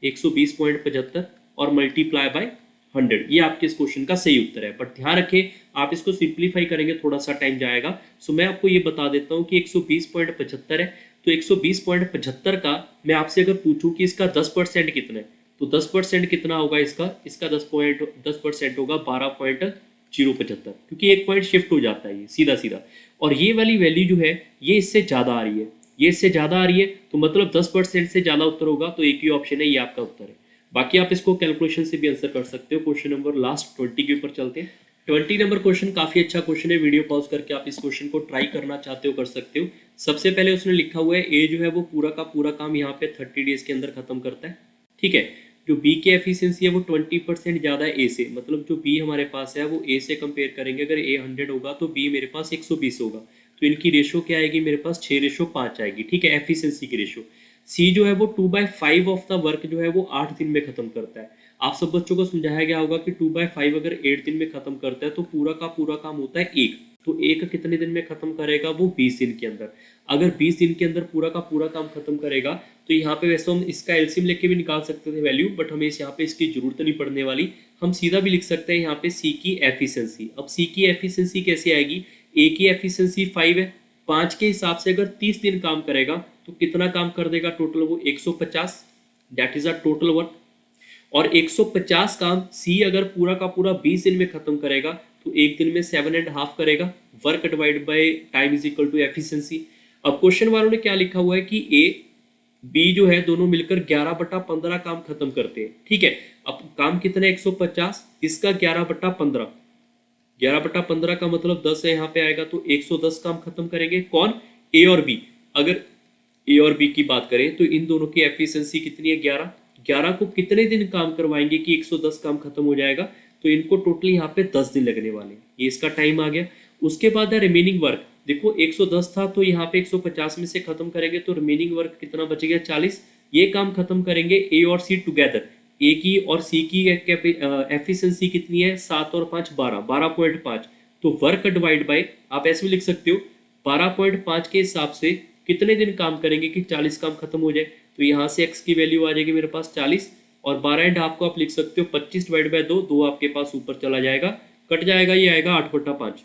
120.75 और मल्टीप्लाई बाय 100। ये आपके इस क्वेश्चन का सही उत्तर है। बट ध्यान रखें आप इसको सिंप्लीफाई करेंगे थोड़ा सा टाइम जाएगा। सो मैं आपको ये बता देता हूँ कि 120.75 है, तो 120.75 का मैं आपसे अगर पूछूं कि इसका 10% कितना है, तो 10% कितना होगा इसका, इसका 10% होगा 12.075, क्योंकि एक पॉइंट शिफ्ट हो जाता है ये सीधा सीधा। और ये वाली वैल्यू जो है ये इससे ज़्यादा आ रही है, ये इससे ज़्यादा आ रही है, तो मतलब 10% से ज़्यादा उत्तर होगा, तो एक ही ऑप्शन है, ये आपका उत्तर है। बाकी आप इसको कैलकुलेशन से भी आंसर कर सकते हो। क्वेश्चन नंबर लास्ट 20 के ऊपर चलते हैं। 20 नंबर क्वेश्चन काफ़ी अच्छा क्वेश्चन है, वीडियो पॉज करके आप इस क्वेश्चन को ट्राई करना चाहते हो कर सकते हो। सबसे पहले उसने लिखा हुआ है ए जो है वो पूरा का पूरा काम यहाँ पे 30 डेज के अंदर खत्म करता है, ठीक है। जो बी की एफिशिएंसी है वो 20% ज़्यादा है ए से, मतलब जो बी हमारे पास है वो ए से कंपेयर करेंगे, अगर ए 100 होगा तो बी मेरे पास 120 होगा, तो इनकी रेशो क्या आएगी मेरे पास 6:5 आएगी, ठीक है, एफिशिएंसी की रेशो। सी जो है वो 2/5 ऑफ द वर्क जो है वो 8 दिन में खत्म करता है। आप सब बच्चों को समझाया गया होगा कि 2/5 अगर 8 दिन में खत्म करता है तो पूरा का पूरा काम होता है एक, तो एक कितने दिन में खत्म करेगा, वो 20 दिन के अंदर। अगर 20 दिन के अंदर पूरा का पूरा काम खत्म करेगा तो यहाँ पे वैसे हम इसका एलसीएम लेके भी निकाल सकते थे वैल्यू, बट हमें यहाँ पे इसकी जरूरत नहीं पड़ने वाली। हम सीधा भी लिख सकते हैं यहाँ पे सी की एफिशिएंसी। अब सी की एफिशिएंसी कैसे आएगी, ए की एफिशिएंसी 5 है, 5 के हिसाब से अगर 30 दिन काम करेगा तो कितना काम कर देगा टोटल, वो 150, that is a total work. और 150 काम सी अगर पूरा का पूरा 20 दिन में खत्म करेगा तो एक दिन में 7.5 करेगा। Work divide by time is equal to efficiency. अब क्वेश्चन वालों ने क्या लिखा हुआ है कि ए बी जो है दोनों मिलकर 11/15 काम खत्म करते हैं, ठीक है। अब काम कितना है 150, इसका 11/15, 11/15 का मतलब 10 है, यहाँ पे आएगा तो 110 काम खत्म करेंगे। कौन, ए और बी। अगर ए और बी की बात करें तो इन दोनों की एफिशिएंसी कितनी है 11, 11 को कितने दिन काम करवाएंगे कि 110 काम खत्म हो जाएगा, तो इनको टोटल यहाँ पे 10 दिन लगने वाले हैं, ये इसका टाइम आ गया। उसके बाद है रिमेनिंग वर्क, देखो 110 था तो यहाँ पे 150 में से खत्म करेंगे तो रिमेनिंग वर्क कितना बच गया 40। ये काम खत्म करेंगे ए और सी टुगेदर, ए की और सी की एफिशिएंसी कितनी है 7 और 5 12, 12.5। तो वर्क डिवाइड बाय आप ऐसे भी लिख सकते हो 12.5 के हिसाब से कितने दिन काम करेंगे कि 40 काम खत्म हो जाए, तो यहाँ से x की वैल्यू आ जाएगी मेरे पास 40, और 12.5 को आप लिख सकते हो 25 डिवाइड बाय 2, 2 आपके पास ऊपर चला जाएगा, कट जाएगा, ये आएगा 8/5।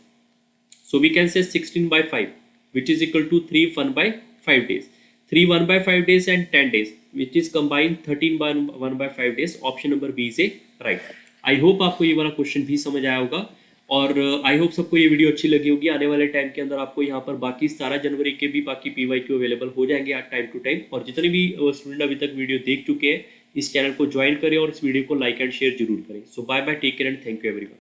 सो we can say 16/5 which is equal to 3 1/5 days, 3 1/5 days and 10 days which is combined 13 1/5 days। Option number B से राइट। आई होप आपको ये वाला क्वेश्चन भी समझ आया होगा, और आई होप सबको ये वीडियो अच्छी लगी होगी। आने वाले टाइम के अंदर आपको यहाँ पर बाकी 17 जनवरी के भी बाकी PYQ अवेलेबल हो जाएंगे टाइम टू टाइम, और जितने भी स्टूडेंट अभी तक वीडियो देख चुके हैं इस चैनल को ज्वाइन करें और इस वीडियो को लाइक एंड शेयर जरूर करें। So bye bye, take care and thank you everyone.